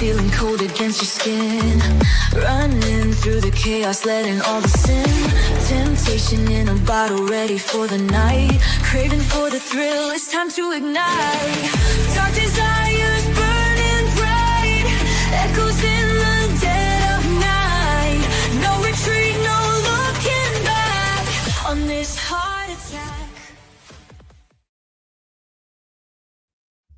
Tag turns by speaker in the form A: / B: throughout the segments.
A: feeling cold against your skin. Running through the chaos, letting all the sin. Temptation in a bottle, ready for the night. Craving for the thrill, it's time to ignite. Dark desires burning bright, echoes in the dead of night. No retreat, no looking back on this heart attack.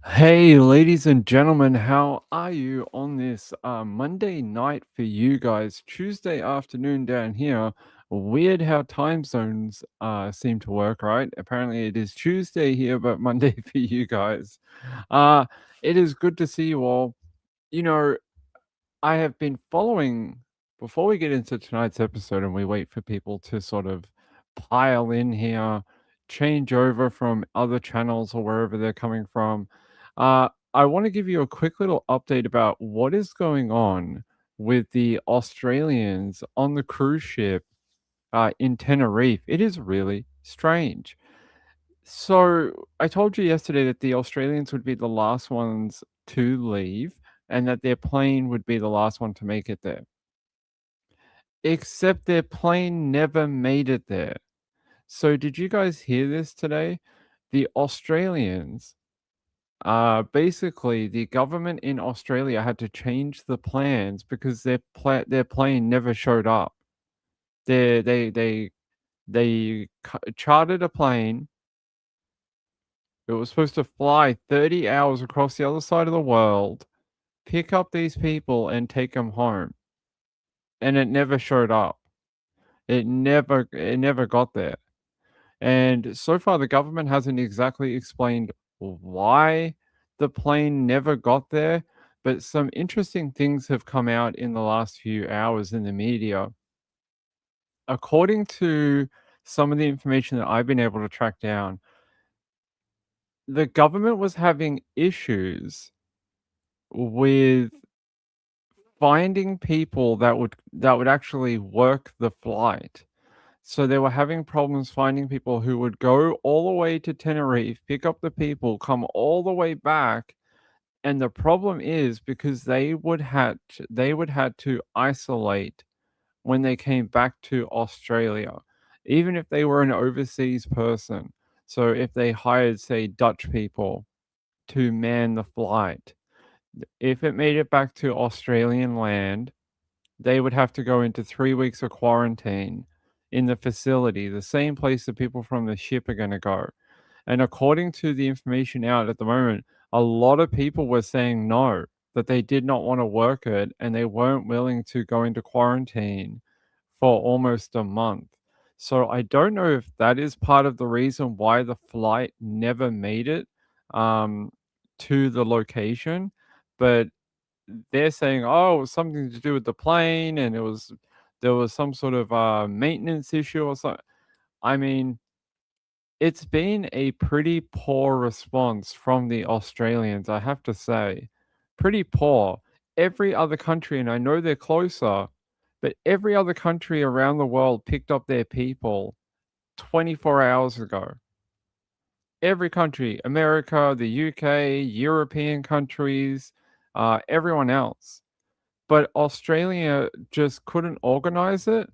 B: Hey, ladies and gentlemen, how are you on this Monday night for you guys? Tuesday afternoon down here. Weird how time zones seem to work, right? Apparently it is Tuesday here, but Monday for you guys. It is good to see you all. You know, I have been following, before we get into tonight's episode and we wait for people to sort of pile in here, change over from other channels or wherever they're coming from. I want to give you a quick little update about what is going on with the Australians on the cruise ship in Tenerife. It is really strange. So I told you yesterday that the Australians would be the last ones to leave and that their plane would be the last one to make it there. Except their plane never made it there. So did you guys hear this today? The Australians, basically the government in Australia had to change the plans because their plane never showed up. They chartered a plane. It was supposed to fly 30 hours across the other side of the world, pick up these people and take them home. And it never showed up. It never got there. And so far the government hasn't exactly explained why the plane never got there, but some interesting things have come out in the last few hours in the media. According to some of the information that I've been able to track down, the government was having issues with finding people that would actually work the flight. So they were having problems finding people who would go all the way to Tenerife, pick up the people, come all the way back. And the problem is because they would had to isolate when they came back to Australia, even if they were an overseas person. So if they hired, say, Dutch people to man the flight, if it made it back to Australian land, they would have to go into 3 weeks of quarantine in the facility, the same place that people from the ship are going to go. And according to the information out at the moment, a lot of people were saying no, that they did not want to work it and they weren't willing to go into quarantine for almost a month. So I don't know if that is part of the reason why the flight never made it to the location, but they're saying, oh, it was something to do with the plane and there was some sort of maintenance issue or something. I mean, it's been a pretty poor response from the Australians, I have to say. Pretty poor. Every other country, and I know they're closer, but every other country around the world picked up their people 24 hours ago. Every country, America, the UK, European countries, everyone else. But Australia just couldn't organize it.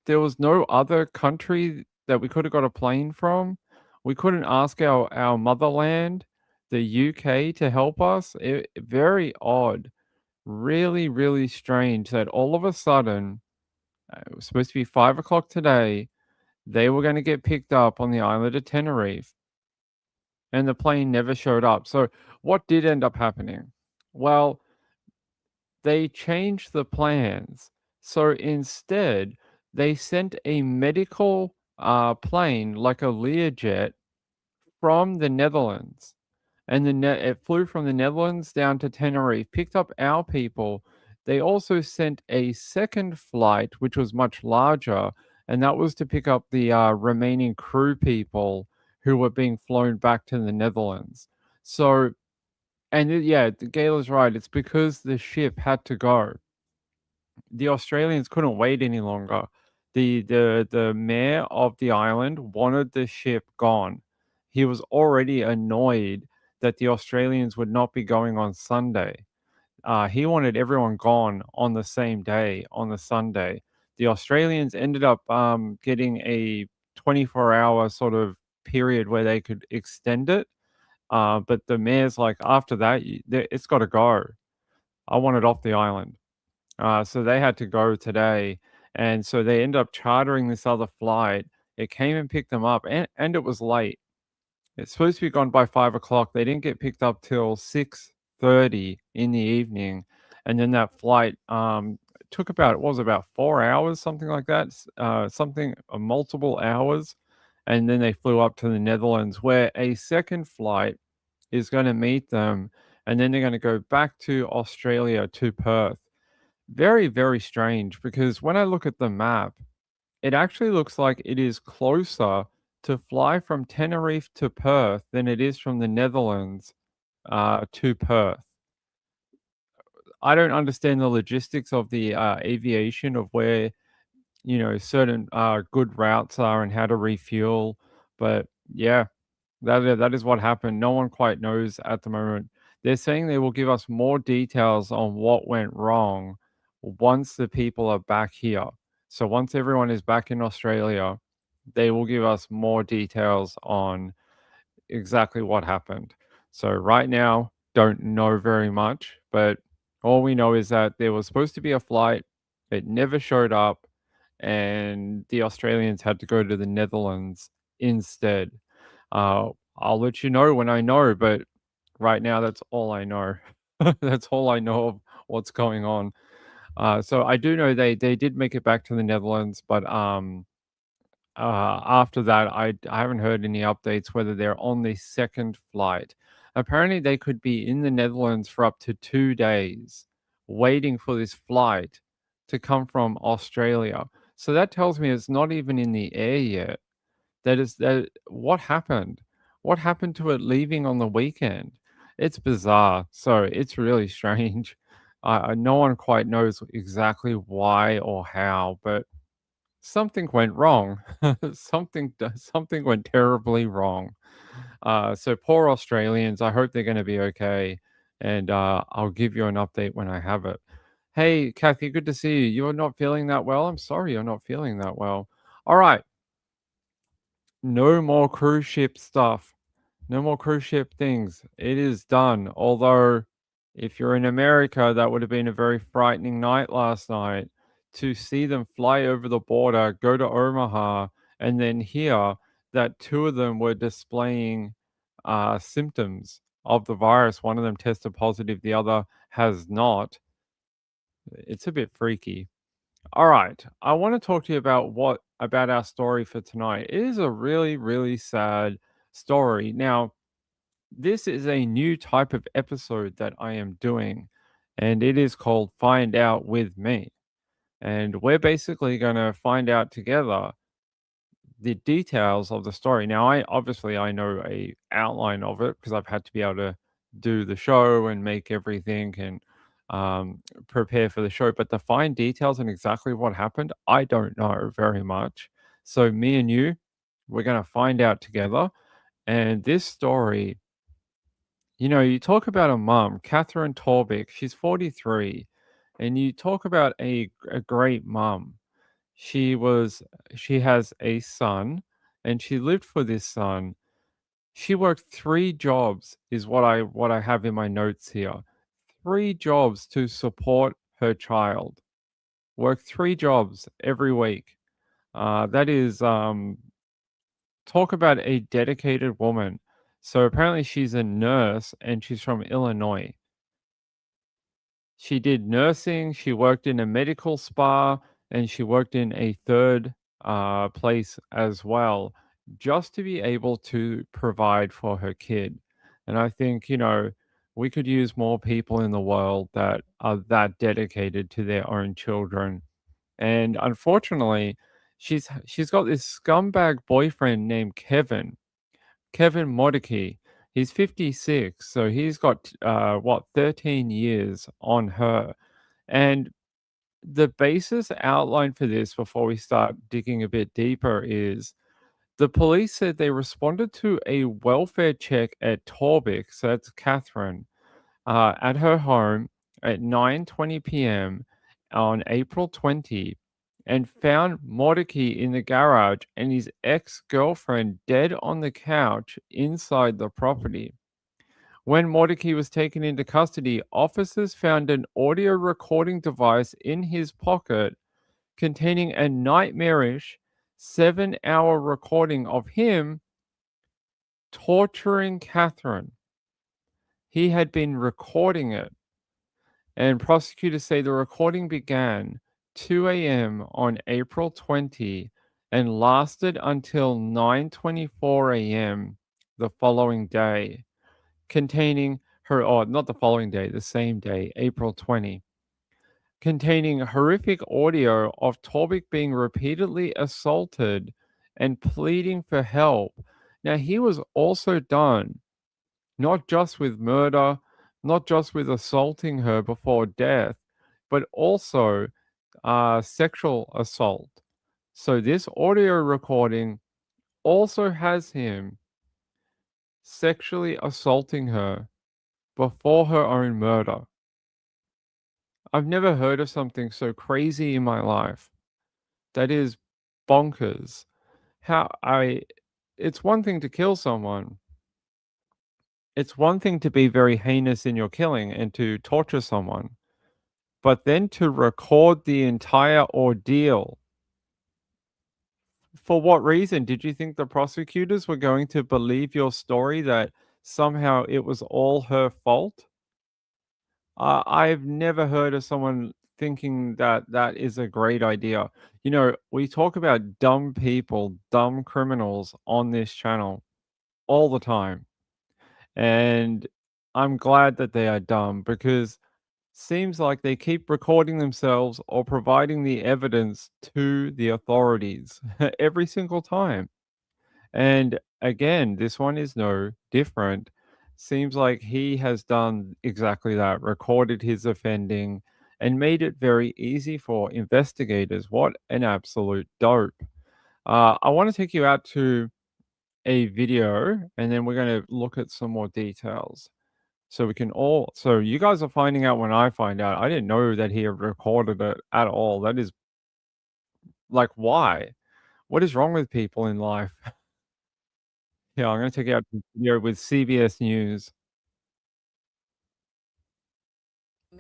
B: There was no other country that we could have got a plane from. We couldn't ask our motherland, the UK, to help us. Very odd. Really, really strange that all of a sudden, it was supposed to be 5 o'clock today, they were going to get picked up on the island of Tenerife, and the plane never showed up. So what did end up happening? Well, they changed the plans. So instead, they sent a medical plane, like a Learjet, from the Netherlands. And it flew from the Netherlands down to Tenerife, picked up our people. They also sent a second flight, which was much larger, and that was to pick up the remaining crew people who were being flown back to the Netherlands. So, and yeah, Gayla's right. It's because the ship had to go. The Australians couldn't wait any longer. The mayor of the island wanted the ship gone. He was already annoyed that the Australians would not be going on Sunday. he wanted everyone gone on the same day, on the Sunday. The Australians ended up getting a 24-hour sort of period where they could extend it. But the mayor's like, after that, it's got to go. I want it off the island. So they had to go today. And so they ended up chartering this other flight. It came and picked them up, and it was late. It's supposed to be gone by 5 o'clock. They didn't get picked up till 6:30 in the evening, and then that flight took about it was about 4 hours, something like that, something multiple hours, and then they flew up to the Netherlands, where a second flight is going to meet them, and then they're going to go back to Australia to Perth. Very, very strange because when I look at the map, it actually looks like it is closer to fly from Tenerife to Perth than it is from the Netherlands to Perth. I don't understand the logistics of the aviation of where certain good routes are and how to refuel, but yeah, that is what happened. No one quite knows at the moment. They're saying they will give us more details on what went wrong once the people are back here. So once everyone is back in Australia, they will give us more details on exactly what happened. So right now, don't know very much, but all we know is that there was supposed to be a flight, it never showed up, and the Australians had to go to the Netherlands instead. Uh, I'll let you know when I know, but right now that's all I know. That's all I know of what's going on. So I do know they did make it back to the Netherlands, but after that, I haven't heard any updates whether they're on the second flight. Apparently, they could be in the Netherlands for up to 2 days, waiting for this flight to come from Australia. So that tells me it's not even in the air yet. That what happened? What happened to it leaving on the weekend? It's bizarre. So it's really strange. No one quite knows exactly why or how, but something went wrong. Something went terribly wrong. So poor Australians. I hope they're going to be okay, and I'll give you an update when I have it. Hey, Kathy, good to see you. You're not feeling that well. I'm sorry you're not feeling that well. All right, no more cruise ship stuff. No more cruise ship things. It is done. Although, if you're in America, that would have been a very frightening night last night to see them fly over the border, go to Omaha, and then hear that two of them were displaying symptoms of the virus. One of them tested positive, the other has not. It's a bit freaky. All right, I want to talk to you about our story for tonight. It is a really, really sad story. Now, this is a new type of episode that I am doing, and it is called Find Out with Me. And we're basically going to find out together the details of the story. Now, I know a outline of it because I've had to be able to do the show and make everything and prepare for the show. But the fine details and exactly what happened, I don't know very much. So me and you, we're going to find out together. And this story, you talk about a mom, Katherine Torbick. She's 43, and you talk about a great mom. She was she has a son, and she lived for this son. She worked 3 jobs is what I have in my notes here. 3 jobs to support her child. Worked 3 jobs every week. That is, talk about a dedicated woman. So apparently she's a nurse and she's from Illinois. She did nursing, she worked in a medical spa, and she worked in a third place as well, just to be able to provide for her kid. And I think, we could use more people in the world that are that dedicated to their own children. And unfortunately, she's got this scumbag boyfriend named Kevin Motykie. He's 56, so he's got 13 years on her. And the basis outline for this, before we start digging a bit deeper, is the police said they responded to a welfare check at Torbick, so that's Catherine, at her home, at 9:20 p.m. on April 20 and found Motykie in the garage and his ex-girlfriend dead on the couch inside the property. When Motykie was taken into custody, officers found an audio recording device in his pocket containing a nightmarish 7-hour recording of him torturing Katherine. He had been recording it, and prosecutors say the recording began 2 a.m. on April 20 and lasted until 9:24 a.m. the following day, containing her, or not the following day, the same day, April 20, containing horrific audio of Torbick being repeatedly assaulted and pleading for help. Now, he was also done not just with murder, not just with assaulting her before death, but also sexual assault. So, this audio recording also has him sexually assaulting her before her own murder. I've never heard of something so crazy in my life. That is bonkers. How I It's one thing to kill someone. It's one thing to be very heinous in your killing and to torture someone, but then to record the entire ordeal. For what reason? Did you think the prosecutors were going to believe your story that somehow it was all her fault? I've never heard of someone thinking that that is a great idea. You know, we talk about dumb people, dumb criminals on this channel all the time. And I'm glad that they are dumb because seems like they keep recording themselves or providing the evidence to the authorities every single time. And again, this one is no different. Seems like he has done exactly that, recorded his offending and made it very easy for investigators. What an absolute dope. I want to take you out to a video and then we're going to look at some more details. So you guys are finding out when I find out. I didn't know that he had recorded it at all. That is like, why? What is wrong with people in life? Yeah, I'm gonna take you out to video with CBS News.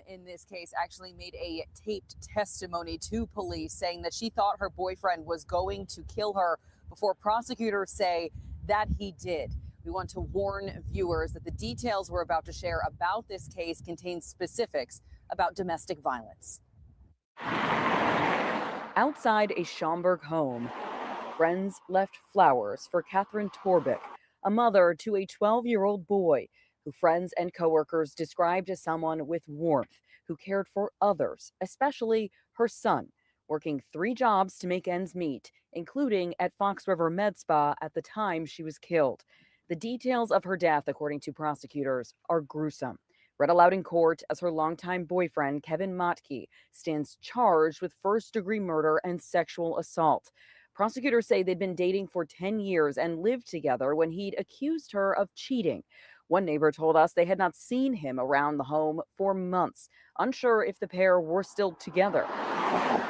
C: In this case actually made a taped testimony to police saying that she thought her boyfriend was going to kill her before prosecutors say that he did. We want to warn viewers that the details we're about to share about this case contain specifics about domestic violence. Outside a Schaumburg home, friends left flowers for Katherine Torbick, a mother to a 12-year-old boy who friends and coworkers described as someone with warmth who cared for others, especially her son, working 3 jobs to make ends meet, including at Fox River Med Spa at the time she was killed. The details of her death, according to prosecutors, are gruesome. Read aloud in court as her longtime boyfriend, Kevin Motykie, stands charged with first-degree murder and sexual assault. Prosecutors say they'd been dating for 10 years and lived together when he'd accused her of cheating. One neighbor told us they had not seen him around the home for months, unsure if the pair were still together.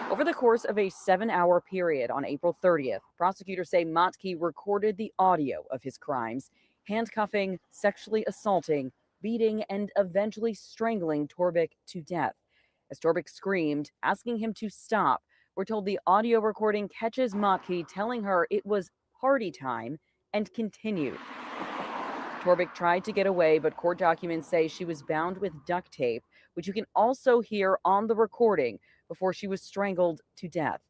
C: Over the course of a 7-hour period on April 30th, prosecutors say Motykie recorded the audio of his crimes, handcuffing, sexually assaulting, beating, and eventually strangling Torbick to death. As Torbick screamed, asking him to stop, we're told the audio recording catches Motykie telling her it was party time and continued. Torbick tried to get away, but court documents say she was bound with duct tape, which you can also hear on the recording, before she was strangled to death.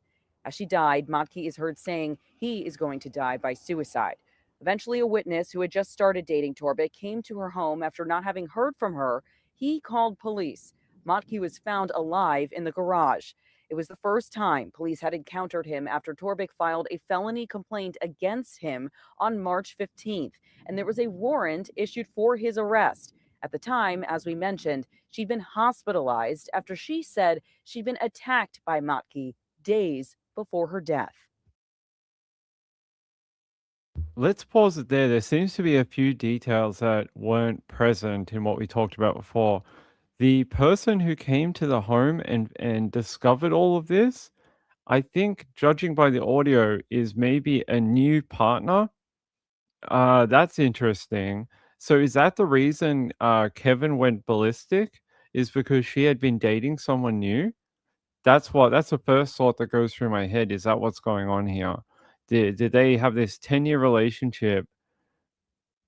C: As she died, Motykie is heard saying he is going to die by suicide. Eventually, a witness who had just started dating Torbick came to her home after not having heard from her. He called police. Motykie was found alive in the garage. It was the first time police had encountered him after Torbick filed a felony complaint against him on March 15th, and there was a warrant issued for his arrest. At the time, as we mentioned, she'd been hospitalized after she said she'd been attacked by Motykie days before her death.
B: Let's pause it there. There seems to be a few details that weren't present in what we talked about before. The person who came to the home and discovered all of this, I think, judging by the audio, is maybe a new partner. That's interesting. So is that the reason, Kevin went ballistic? Is because she had been dating someone new? That's the first thought that goes through my head. Is that what's going on here? Did they have this 10-year relationship?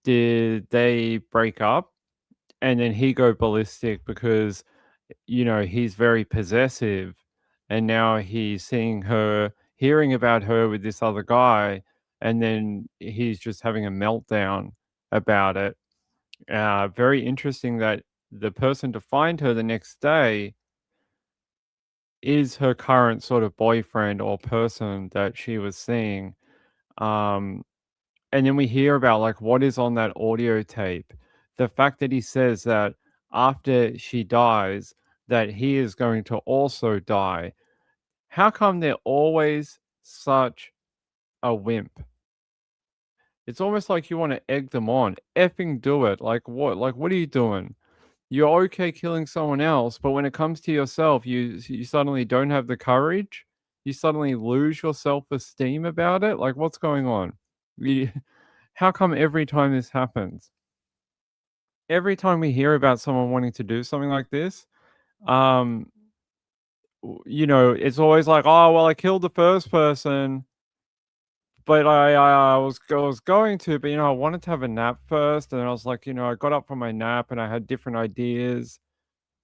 B: Did they break up? And then he go ballistic because, he's very possessive, and now he's seeing her, hearing about her with this other guy, and then he's just having a meltdown about it. Very interesting that the person to find her the next day is her current sort of boyfriend or person that she was seeing. Um, and then we hear about like what is on that audio tape. The fact that he says that after she dies, that he is going to also die. How come they're always such a wimp? It's almost like you want to egg them on. Effing do it. Like what? Like what are you doing? You're okay killing someone else, but when it comes to yourself, you suddenly don't have the courage. You suddenly lose your self-esteem about it. Like what's going on? You, how come every time this happens? Every time we hear about someone wanting to do something like this, um, it's always like, oh well, I killed the first person, but I was going to, but I wanted to have a nap first, and I was like, I got up from my nap and I had different ideas.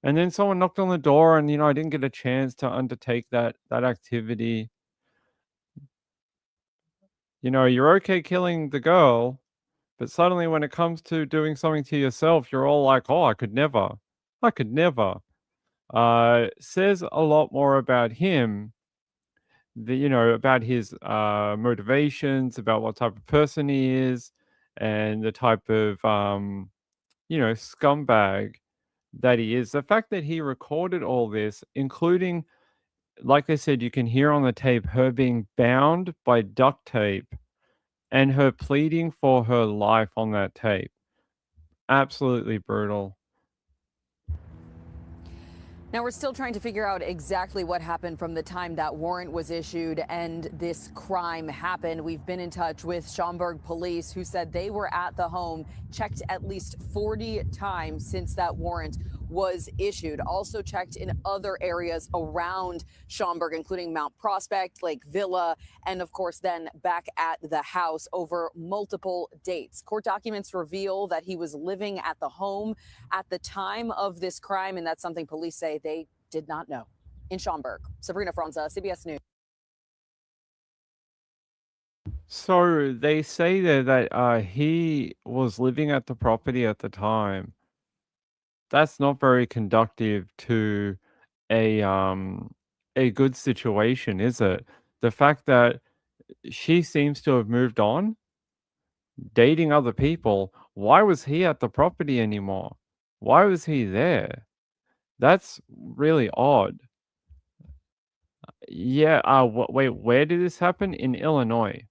B: And then someone knocked on the door and, I didn't get a chance to undertake that activity. You're okay killing the girl, but suddenly when it comes to doing something to yourself, you're all like, "Oh, I could never. I could never." Says a lot more about him, about his motivations, about what type of person he is, and the type of scumbag that he is. The fact that he recorded all this, including, like I said, you can hear on the tape her being bound by duct tape and her pleading for her life on that tape. Absolutely brutal.
C: Now, we're still trying to figure out exactly what happened from the time that warrant was issued and this crime happened. We've been in touch with Schaumburg police, who said they were at the home, checked at least 40 times since that warrant was issued. Also checked in other areas around Schaumburg, including Mount Prospect, Lake Villa, and of course then back at the house over multiple dates. Court documents reveal that he was living at the home at the time of this crime, and that's something police say they did not know. In Schaumburg, Sabrina Franza, CBS News.
B: So they say there that he was living at the property at the time. That's not very conductive to a um a good situation, is it? The fact that she seems to have moved on, dating other people. Why was he at the property anymore? Why was he there? That's really odd. Yeah, wait, where did this happen? In Illinois.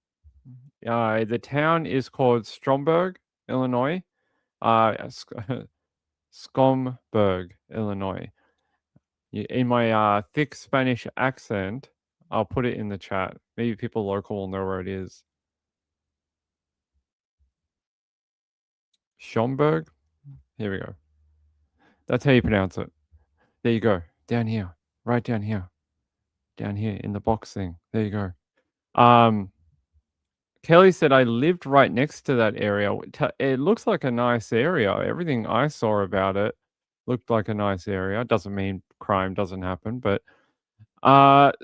B: The town is called Stromberg, Illinois. Skomberg, Illinois. In my thick Spanish accent, I'll put it in the chat. Maybe people local will know where it is. Schomburg? Here we go. That's how you pronounce it. There you go. Down here. Right down here. Down here in the box thing. There you go. Kelly said I lived right next to that area. It looks like a nice area. Everything I saw about it looked like a nice area. Doesn't mean crime doesn't happen, but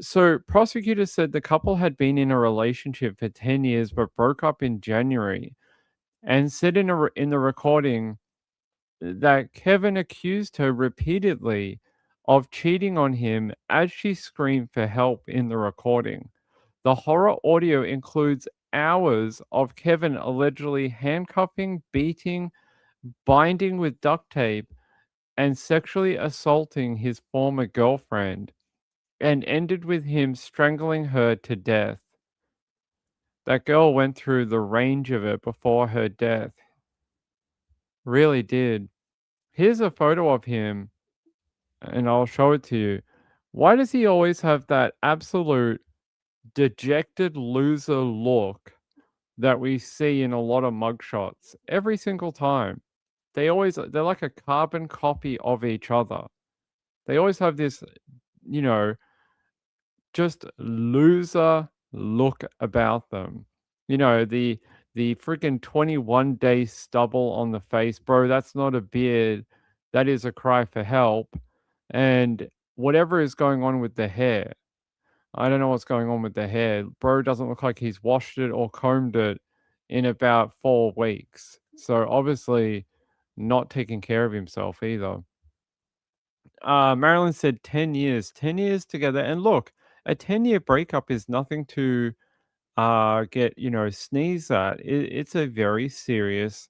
B: so prosecutors said the couple had been in a relationship for 10 years but broke up in January, and said in the recording that Kevin accused her repeatedly of cheating on him as she screamed for help in the recording. The horror audio includes hours of Kevin allegedly handcuffing, beating, binding with duct tape, and sexually assaulting his former girlfriend, and ended with him strangling her to death. That girl went through the range of it before her death. Really did. Here's a photo of him and I'll show it to you. Why does he always have that absolute dejected loser look that we see in a lot of mugshots every single time? They're like a carbon copy of each other. They always have this, you know, just loser look about them. You know, the freaking 21-day stubble on the face, bro, that's not a beard. That is a cry for help. And whatever is going on with the hair, I don't know what's going on with the hair. Bro doesn't look like he's washed it or combed it in about 4 weeks. So obviously not taking care of himself either. Marilyn said 10 years. 10 years together. And look, a 10-year breakup is nothing to get, sneeze at. It's a very serious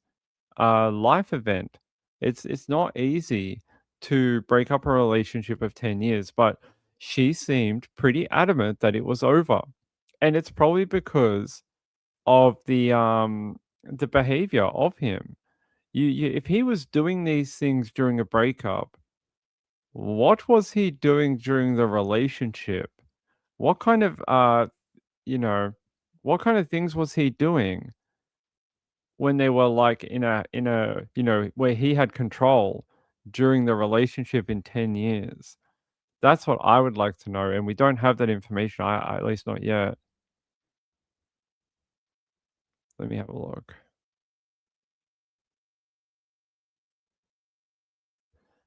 B: life event. It's not easy to break up a relationship of 10 years, but she seemed pretty adamant that it was over. And it's probably because of the behavior of him. If he was doing these things during a breakup, what was he doing during the relationship? What kind of you know, what kind of things was he doing when they were like in a where he had control during the relationship in 10 years? That's what I would like to know, and we don't have that information. At least not yet. Let me have a look.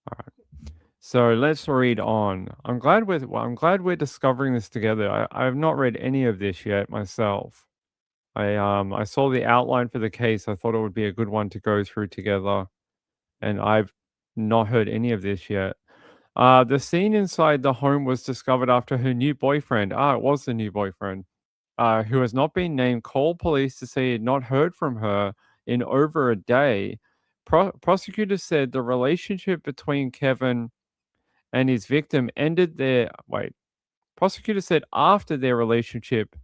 B: All right. So let's read on. I'm glad we're discovering this together. I have not read any of this yet myself. I saw the outline for the case. I thought it would be a good one to go through together, and I've not heard any of this yet. The scene inside the home was discovered after her new boyfriend, it was the new boyfriend, who has not been named, called police to say he had not heard from her in over a day. Prosecutors said the relationship between Kevin and his victim ended their. Wait. Prosecutors said after their relationship,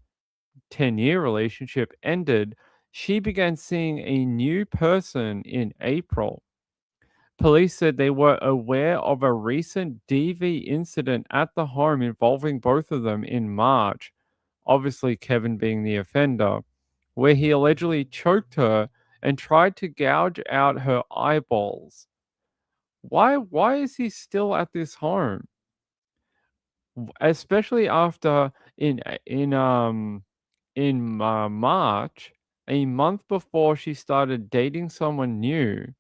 B: 10-year relationship, ended, she began seeing a new person in April. Police said they were aware of a recent DV incident at the home involving both of them in March, obviously Kevin being the offender, where he allegedly choked her and tried to gouge out her eyeballs. Why is he still at this home? Especially after in March, a month before she started dating someone new,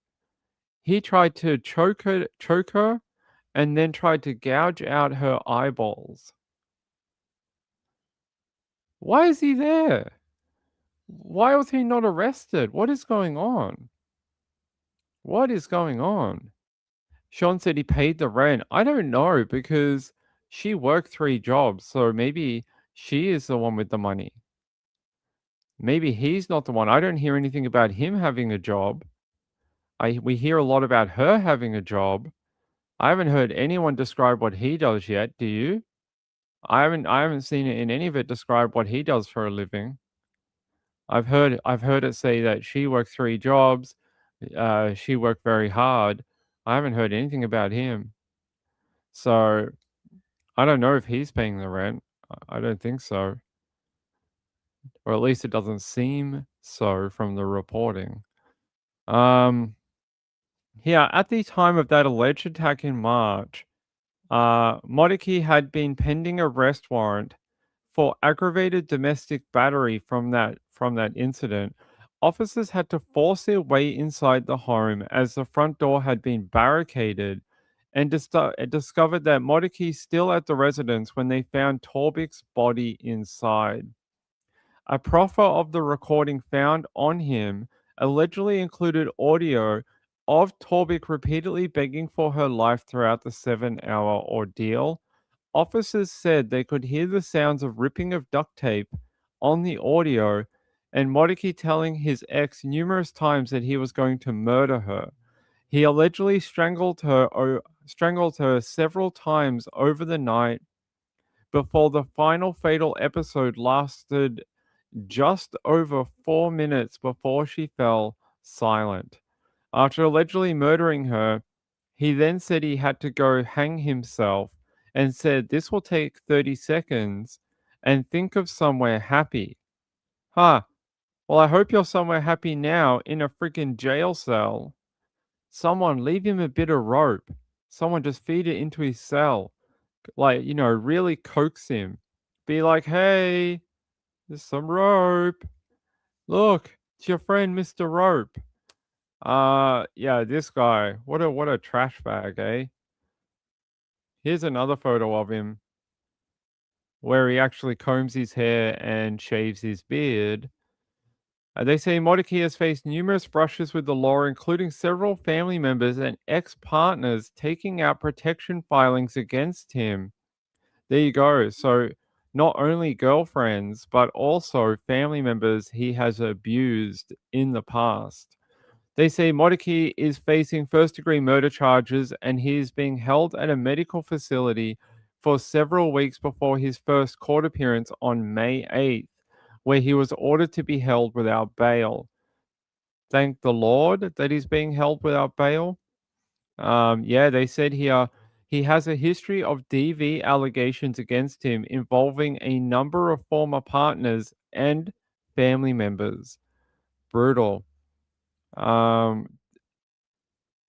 B: he tried to choke her, and then tried to gouge out her eyeballs. Why is he there? Why was he not arrested? What is going on? What is going on? Sean said he paid the rent. I don't know because she worked 3 jobs, so maybe she is the one with the money. Maybe he's not the one. I don't hear anything about him having a job. We hear a lot about her having a job. I haven't heard anyone describe what he does yet. Do you? I haven't seen it in any of it describe what he does for a living. I've heard it say that she worked 3 jobs. She worked very hard. I haven't heard anything about him. So I don't know if he's paying the rent. I don't think so. Or at least it doesn't seem so from the reporting. Yeah, at the time of that alleged attack in March, Motykie had been pending arrest warrant for aggravated domestic battery from that incident. Officers had to force their way inside the home as the front door had been barricaded, and discovered that Motykie still at the residence when they found Torbick's body inside. A proffer of the recording found on him allegedly included audio of Torbick repeatedly begging for her life throughout the 7-hour ordeal. Officers said they could hear the sounds of ripping of duct tape on the audio, and Motykie telling his ex numerous times that he was going to murder her. He allegedly strangled her several times over the night before the final fatal episode lasted just over 4 minutes before she fell silent. After allegedly murdering her, He then said he had to go hang himself and said this will take 30 seconds and think of somewhere happy. Huh. Well, I hope you're somewhere happy now in a freaking jail cell. Someone leave him a bit of rope. Someone just feed it into his cell. Like, really coax him. Be like, hey, there's some rope. Look, it's your friend Mr. Rope. Yeah, this guy. What a trash bag, eh? Here's another photo of him where he actually combs his hair and shaves his beard. They say Motykie has faced numerous brushes with the law, including several family members and ex-partners taking out protection filings against him. There you go. So not only girlfriends, but also family members he has abused in the past. They say Motykie is facing first-degree murder charges and he is being held at a medical facility for several weeks before his first court appearance on May 8th, where he was ordered to be held without bail. Thank the Lord that he's being held without bail. Yeah, they said here he has a history of DV allegations against him involving a number of former partners and family members. Brutal.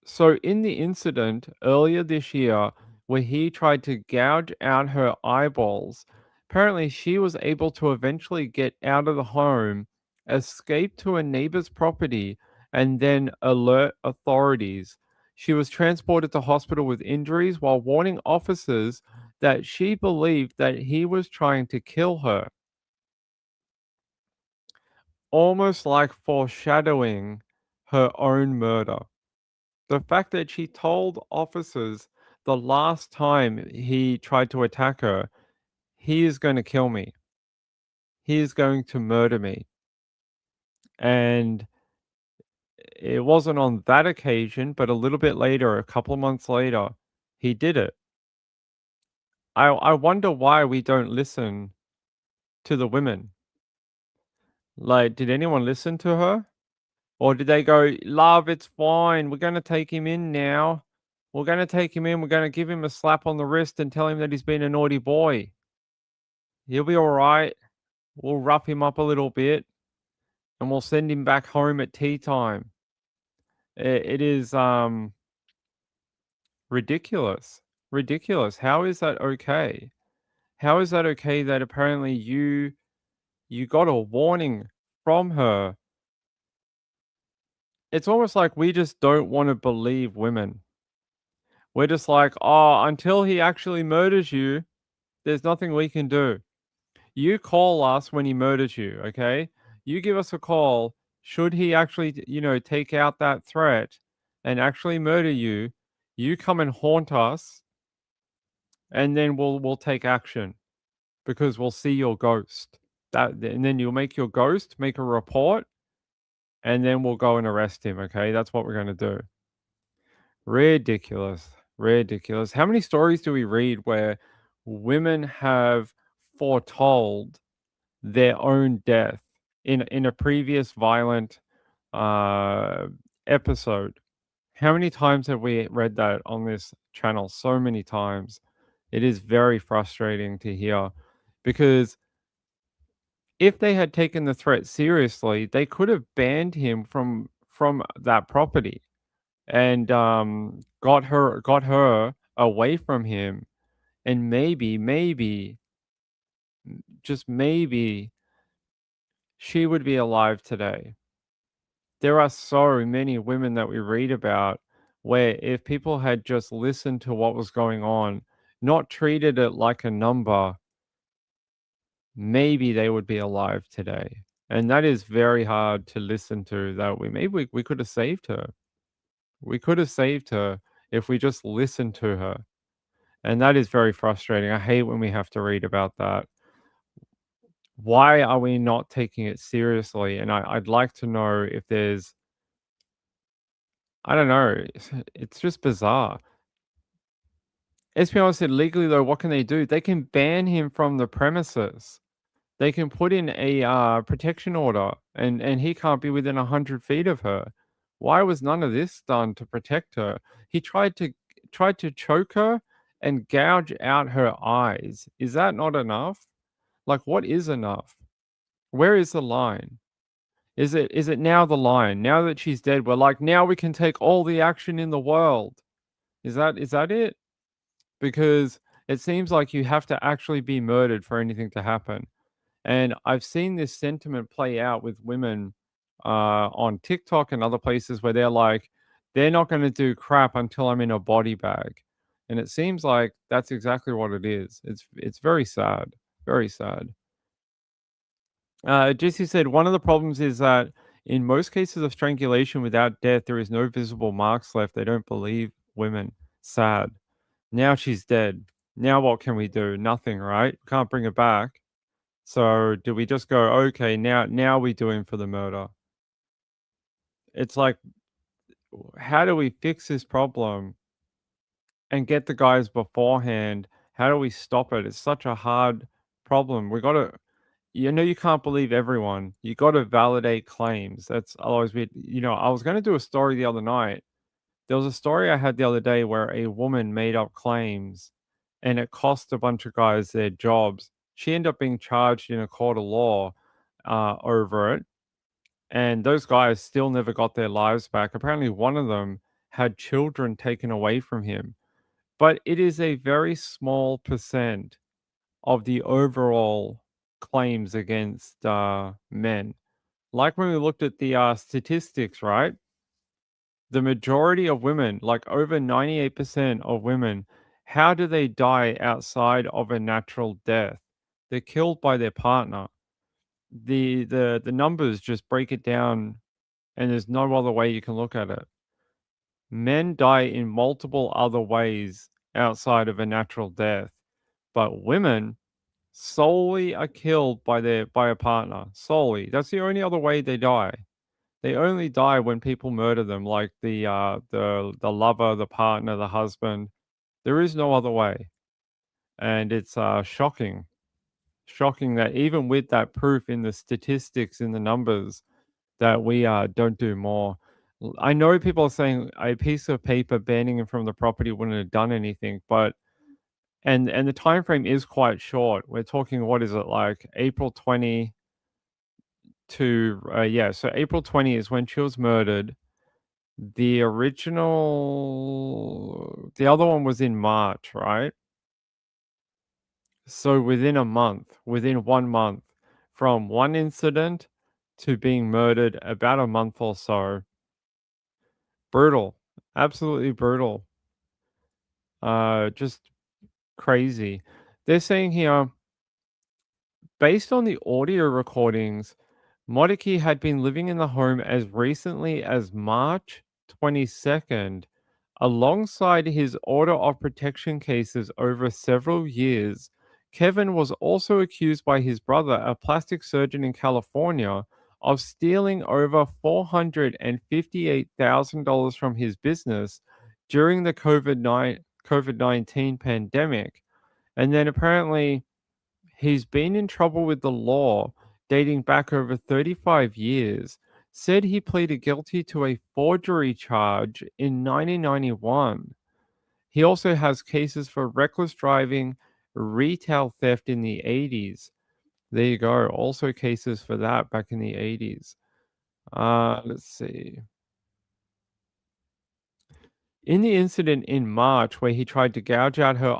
B: So in the incident earlier this year where he tried to gouge out her eyeballs, apparently she was able to eventually get out of the home, escape to a neighbor's property, and then alert authorities. She was transported to hospital with injuries while warning officers that she believed that he was trying to kill her. Almost like foreshadowing her own murder. The fact that she told officers the last time he tried to attack her, he is going to kill me. He is going to murder me. And it wasn't on that occasion, but a little bit later, a couple of months later, he did it. I wonder why we don't listen to the women. Like, did anyone listen to her? Or did they go, love, it's fine. We're going to take him in now. We're going to take him in. We're going to give him a slap on the wrist and tell him that he's been a naughty boy. He'll be all right. We'll rough him up a little bit and we'll send him back home at tea time. It is ridiculous. Ridiculous. How is that okay? How is that okay that apparently you got a warning from her? It's almost like we just don't want to believe women. We're just like, oh, until he actually murders you, there's nothing we can do. You call us when he murders you, okay? You give us a call. Should he actually, take out that threat and actually murder you, you come and haunt us, and then we'll take action because we'll see your ghost. And then you'll make your ghost make a report, and then we'll go and arrest him, okay? That's what we're going to do. Ridiculous. Ridiculous. How many stories do we read where women have foretold their own death in a previous violent episode? How many times have we read that on this channel? So many times. It is very frustrating to hear because if they had taken the threat seriously, they could have banned him from that property and got her away from him, and maybe just maybe she would be alive today. There are so many women that we read about where if people had just listened to what was going on, not treated it like a number, maybe they would be alive today. And that is very hard to listen to, that we could have saved her. We could have saved her if we just listened to her. And that is very frustrating. I hate when we have to read about that. Why are we not taking it seriously? And I'd like to know if there's, I don't know, it's just bizarre. SPL said legally though, what can they do? They can ban him from the premises. They can put in a protection order and he can't be within 100 feet of her. Why was none of this done to protect her? He tried to tried to choke her and gouge out her eyes. Is that not enough? Like, what is enough? Where is the line? Is it now the line? Now that she's dead, we're like, now we can take all the action in the world. Is that it? Because it seems like you have to actually be murdered for anything to happen. And I've seen this sentiment play out with women on TikTok and other places where they're like, they're not going to do crap until I'm in a body bag. And it seems like that's exactly what it is. It's very sad, very sad. Jesse said one of the problems is that in most cases of strangulation without death, there is no visible marks left. They don't believe women. Sad. Now she's dead. Now what can we do? Nothing, right? Can't bring her back. So do we just go, okay, now we do him for the murder? It's like, how do we fix this problem and get the guys beforehand? How do we stop it? It's such a hard problem. We got to, you can't believe everyone. You got to validate claims. That's always weird. I was going to do a story the other night. There was a story I had the other day where a woman made up claims and it cost a bunch of guys their jobs. She ended up being charged in a court of law over it. And those guys still never got their lives back. Apparently, one of them had children taken away from him. But it is a very small percent of the overall claims against men. Like when we looked at the statistics, right? The majority of women, like over 98% of women, how do they die outside of a natural death? They're killed by their partner. The numbers just break it down, and there's no other way you can look at it. Men die in multiple other ways outside of a natural death, but women solely are killed by a partner. Solely. That's the only other way they die. They only die when people murder them, like the lover, the partner, the husband. There is no other way, and it's shocking, shocking that even with that proof in the statistics, in the numbers, that we don't do more. I know people are saying a piece of paper banning him from the property wouldn't have done anything, but and the time frame is quite short. We're talking, what is it, like April 20 to so April 20 is when she was murdered. The other one was in March, right? So within 1 month, from one incident to being murdered, about a month or so. Brutal. Absolutely brutal. Just crazy. They're saying here, based on the audio recordings, Motykie had been living in the home as recently as March 22nd, alongside his order of protection cases over several years. Kevin was also accused by his brother, a plastic surgeon in California, of stealing over $458,000 from his business during the COVID-19 pandemic. And then apparently he's been in trouble with the law dating back over 35 years. Said he pleaded guilty to a forgery charge in 1991. He also has cases for reckless driving, retail theft in the 80s. There you go. Also cases for that back in the 80s. Let's see. In the incident in March where he tried to gouge out her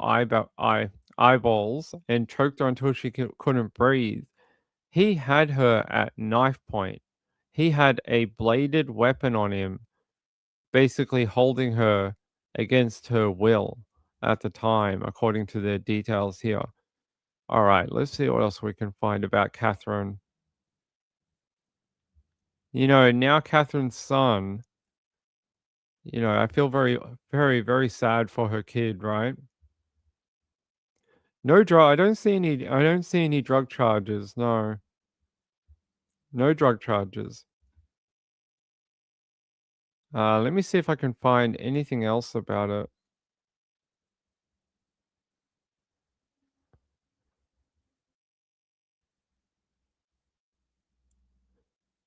B: eyeballs and choked her until she couldn't breathe, he had her at knife point. He had a bladed weapon on him, basically holding her against her will at the time, according to the details here. All right, let's see what else we can find about Catherine. Now Catherine's son, I feel very, very, very sad for her kid, right? No drug. I don't see any drug charges. No. No drug charges. Let me see if I can find anything else about it.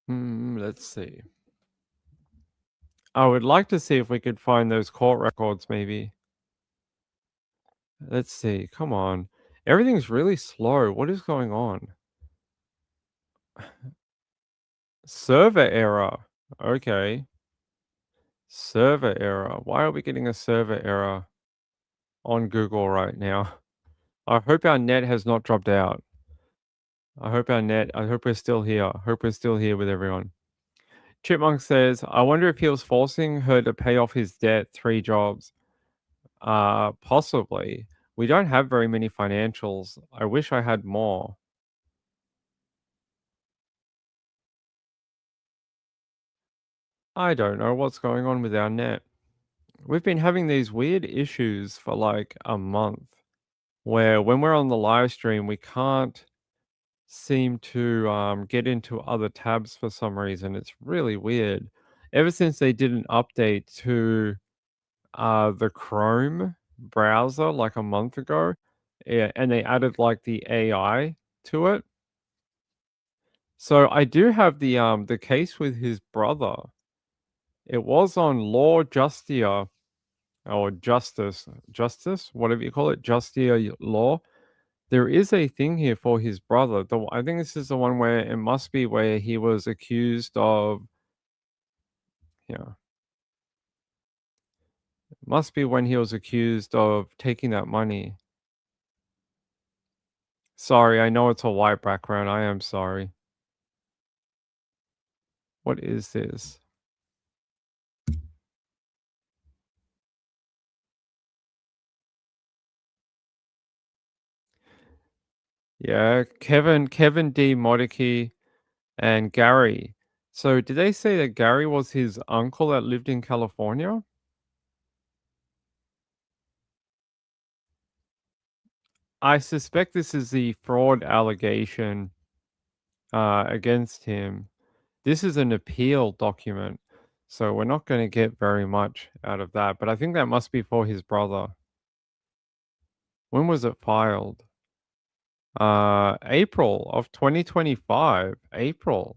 B: Let's see. I would like to see if we could find those court records, maybe. Let's see. Come on. Everything's really slow. What is going on? Server error. Okay. Server error. Why are we getting a server error on Google right now? I hope our net has not dropped out. I hope we're still here. I hope we're still here with everyone. Chipmunk says, I wonder if he was forcing her to pay off his debt, 3 jobs. Possibly. We don't have very many financials. I wish I had more. I don't know what's going on with our net. We've been having these weird issues for like a month where when we're on the live stream, we can't seem to get into other tabs for some reason. It's really weird. Ever since they did an update to the Chrome browser like a month ago, yeah, and they added like the AI to it. So I do have the case with his brother. It was on Law Justia or Justice, whatever you call it, Justia Law. There is a thing here for his brother. I think this is the one where it must be where he was accused of, yeah, must be when he was accused of taking that money. Sorry, I know it's a white background. I am sorry. What is this? Yeah, Kevin D. Motykie and Gary. So did they say that Gary was his uncle that lived in California? I suspect this is the fraud allegation against him. This is an appeal document, so we're not going to get very much out of that. But I think that must be for his brother. When was it filed? April of 2025. April.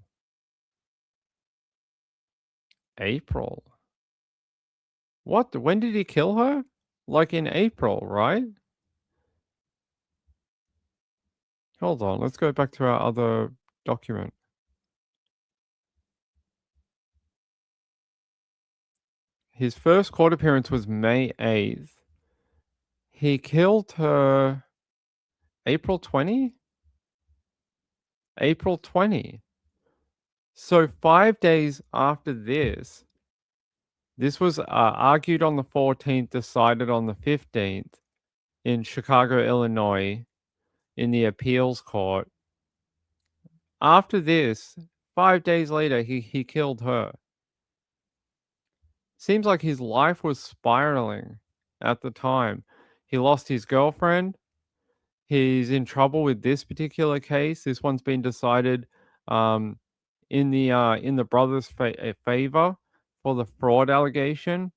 B: What? When did he kill her? Like in April, right? Hold on, let's go back to our other document. His first court appearance was May 8th. He killed her April 20? April 20. So 5 days after this, this was argued on the 14th, decided on the 15th in Chicago, Illinois, in the appeals court. After this, 5 days later, he killed her. Seems like his life was spiraling at the time. He lost his girlfriend. He's in trouble with this particular case. This one's been decided in the brother's favor for the fraud allegation,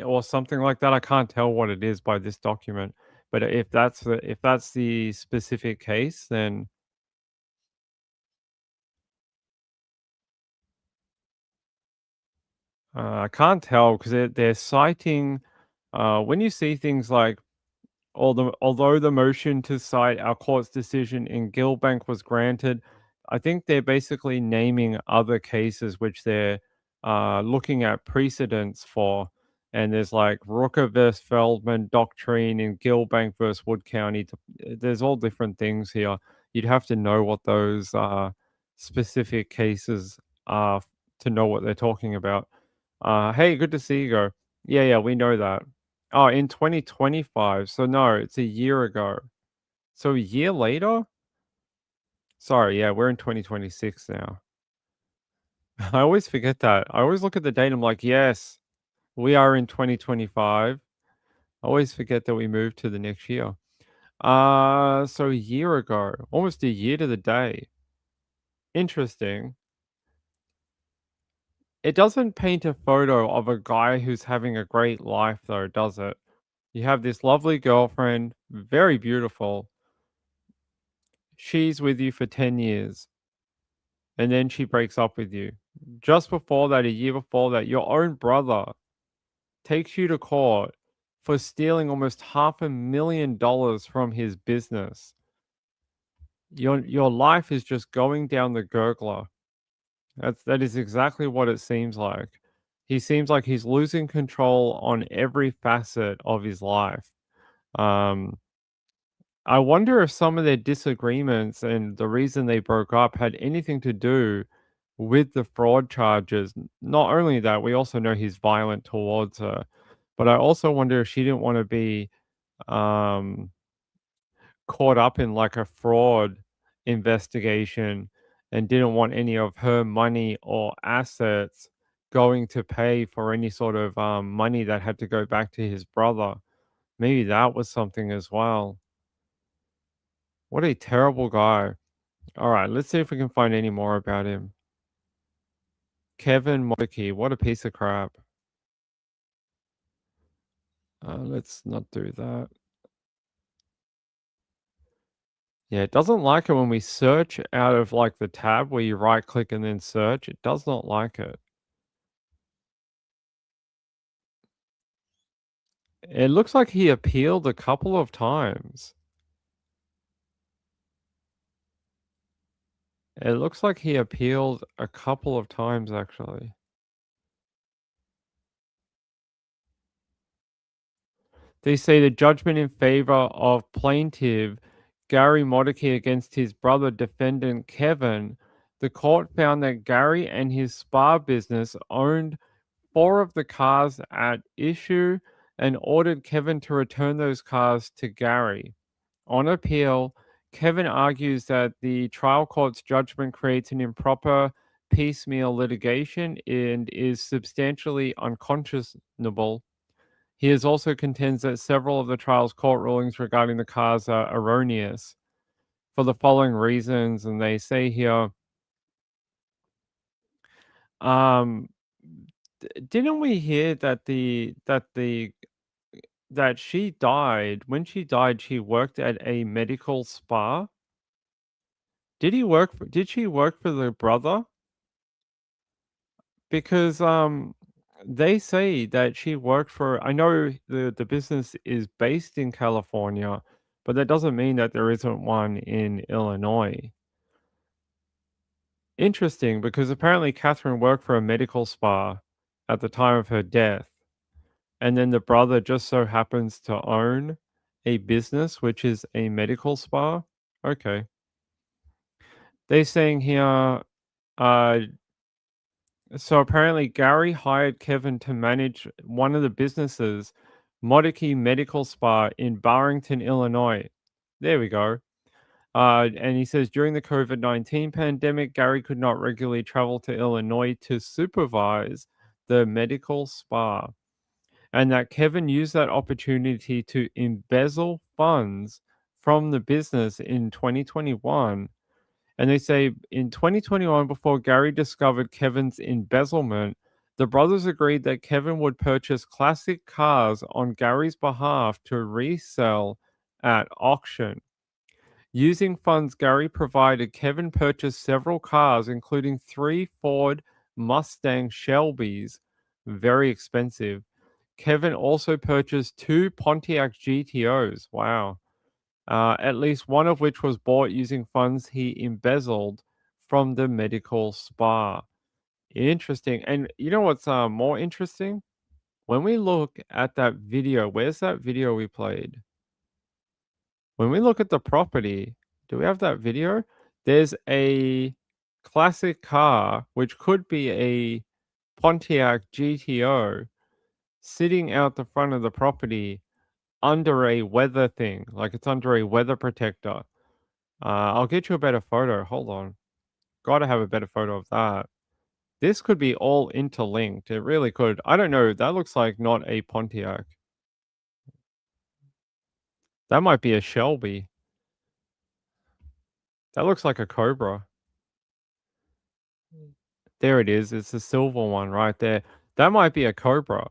B: or something like that. I can't tell what it is by this document, but if that's the specific case, then I can't tell because they're citing when you see things like although the motion to cite our court's decision in Gilbank was granted, I think they're basically naming other cases which they're looking at precedents for. And there's like Rooker versus Feldman doctrine in Gilbank versus Wood County. There's all different things here. You'd have to know what those specific cases are to know what they're talking about. Hey, good to see you, go. Yeah, we know that. Oh, in 2025. So no, it's a year ago. So a year later? Sorry, yeah, we're in 2026 now. I always forget that. I always look at the date, I'm like, yes, we are in 2025. I always forget that we moved to the next year. So a year ago, almost a year to the day. Interesting. It doesn't paint a photo of a guy who's having a great life though, does it? You have this lovely girlfriend, very beautiful. She's with you for 10 years. And then she breaks up with you. Just before that, a year before that, your own brother takes you to court for stealing almost $500,000 from his business. Your life is just going down the gurgler. That is exactly what it seems like. He seems like he's losing control on every facet of his life. Um, I wonder if some of their disagreements and the reason they broke up had anything to do with the fraud charges. Not only that, we also know he's violent towards her, but I also wonder if she didn't want to be um, caught up in like a fraud investigation and didn't want any of her money or assets going to pay for any sort of money that had to go back to his brother. Maybe that was something as well. What a terrible guy. All right, let's see if we can find any more about him. Kevin Motykie, what a piece of crap. Let's not do that. Yeah, it doesn't like it when we search out of like the tab where you right click and then search. It does not like it. It looks like he appealed a couple of times. It looks like he appealed a couple of times, actually. They say the judgment in favor of plaintiff Gary Motykie against his brother defendant Kevin. The court found that Gary and his spa business owned 4 of the cars at issue and ordered Kevin to return those cars to Gary. On appeal, Kevin argues that the trial court's judgment creates an improper piecemeal litigation and is substantially unconscionable. He also contends that several of the trial's court rulings regarding the cars are erroneous for the following reasons, and they say here, um, didn't we hear that that she died? When she died, she worked at a medical spa. Did she work for the brother? Because they say that she worked for, I know the business is based in California, but that doesn't mean that there isn't one in Illinois. Interesting, because apparently Catherine worked for a medical spa at the time of her death, and then the brother just so happens to own a business which is a medical spa. Okay. They're saying here, uh, so apparently Gary hired Kevin to manage one of the businesses, Motykie Medical Spa in Barrington, Illinois. There we go. And he says during the COVID-19 pandemic, Gary could not regularly travel to Illinois to supervise the medical spa, and that Kevin used that opportunity to embezzle funds from the business in 2021. And they say in 2021, before Gary discovered Kevin's embezzlement, the brothers agreed that Kevin would purchase classic cars on Gary's behalf to resell at auction. Using funds Gary provided, Kevin purchased several cars, including 3 Ford Mustang Shelbys, very expensive. Kevin also purchased 2 Pontiac GTOs. Wow. At least one of which was bought using funds he embezzled from the medical spa. Interesting. And you know what's more interesting? When we look at that video, where's that video we played? When we look at the property, do we have that video? There's a classic car, which could be a Pontiac GTO, sitting out the front of the property under a weather thing, like it's under a weather protector. I'll get you a better photo. Hold on. Gotta have a better photo of that. This could be all interlinked. It really could. I don't know. That looks like not a Pontiac. That might be a Shelby. That looks like a Cobra. There it is. It's the silver one right there. That might be a Cobra.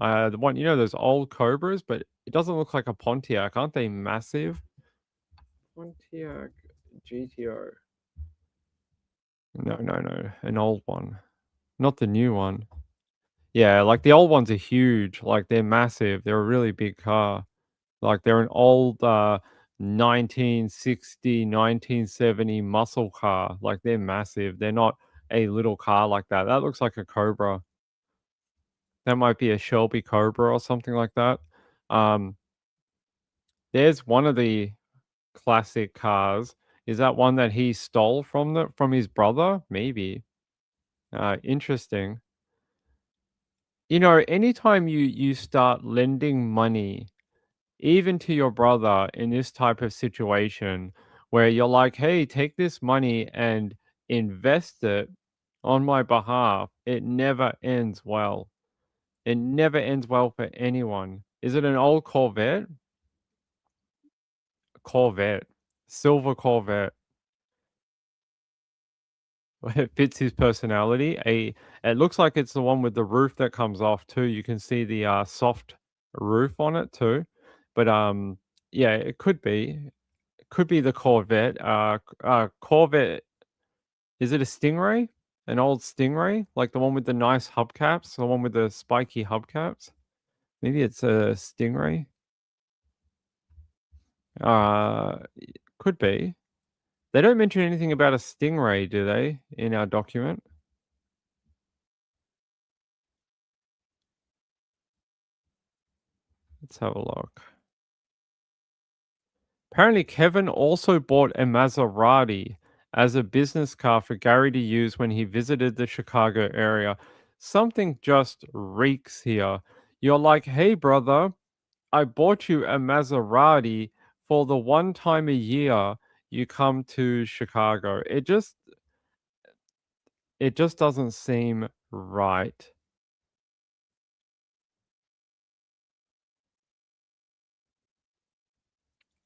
B: The one, you know, those old Cobras, but it doesn't look like a Pontiac. Aren't they massive? Pontiac GTO. No, no, no. An old one. Not the new one. Yeah, like, the old ones are huge, like, they're massive, they're a really big car. Like, they're an old, 1960, 1970 muscle car, like, they're massive, they're not a little car like that. That looks like a Cobra. That might be a Shelby Cobra or something like that. Um, there's one of the classic cars. Is that one that he stole from his brother? Maybe. Interesting. You know, anytime you start lending money, even to your brother in this type of situation where you're like, "Hey, take this money and invest it on my behalf," it never ends well. It never ends well for anyone. Is it an old Corvette? Corvette. Silver Corvette. It fits his personality. It looks like it's the one with the roof that comes off too. You can see the soft roof on it too. But yeah, it could be. It could be the Corvette. Corvette. Is it a Stingray? An old Stingray, like the one with the nice hubcaps, the one with the spiky hubcaps. Maybe it's a Stingray. Could be. They don't mention anything about a Stingray, do they, in our document? Let's have a look. Apparently, Kevin also bought a Maserati as a business car for Gary to use when he visited the Chicago area. Something just reeks here. You're like, hey, brother, I bought you a Maserati for the one time a year you come to Chicago. It just doesn't seem right.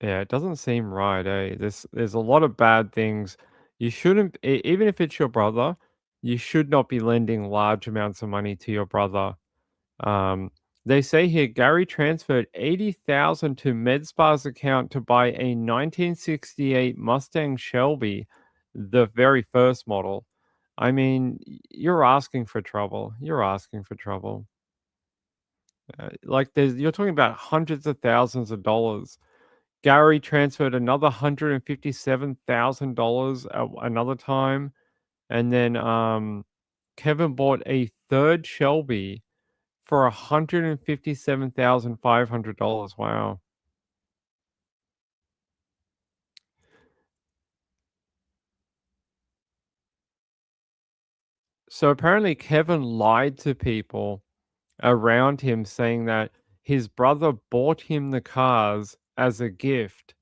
B: Yeah, it doesn't seem right, eh? There's a lot of bad things. You shouldn't even if it's your brother, you should not be lending large amounts of money to your brother. Um, they say here Gary transferred 80,000 to MedSpa's account to buy a 1968 Mustang Shelby, the very first model. I mean, you're asking for trouble. You're asking for trouble. Like you're talking about hundreds of thousands of dollars. Gary transferred another $157,000 at another time, and then, Kevin bought a third Shelby for $157,500. Wow. So apparently Kevin lied to people around him saying that his brother bought him the cars as a gift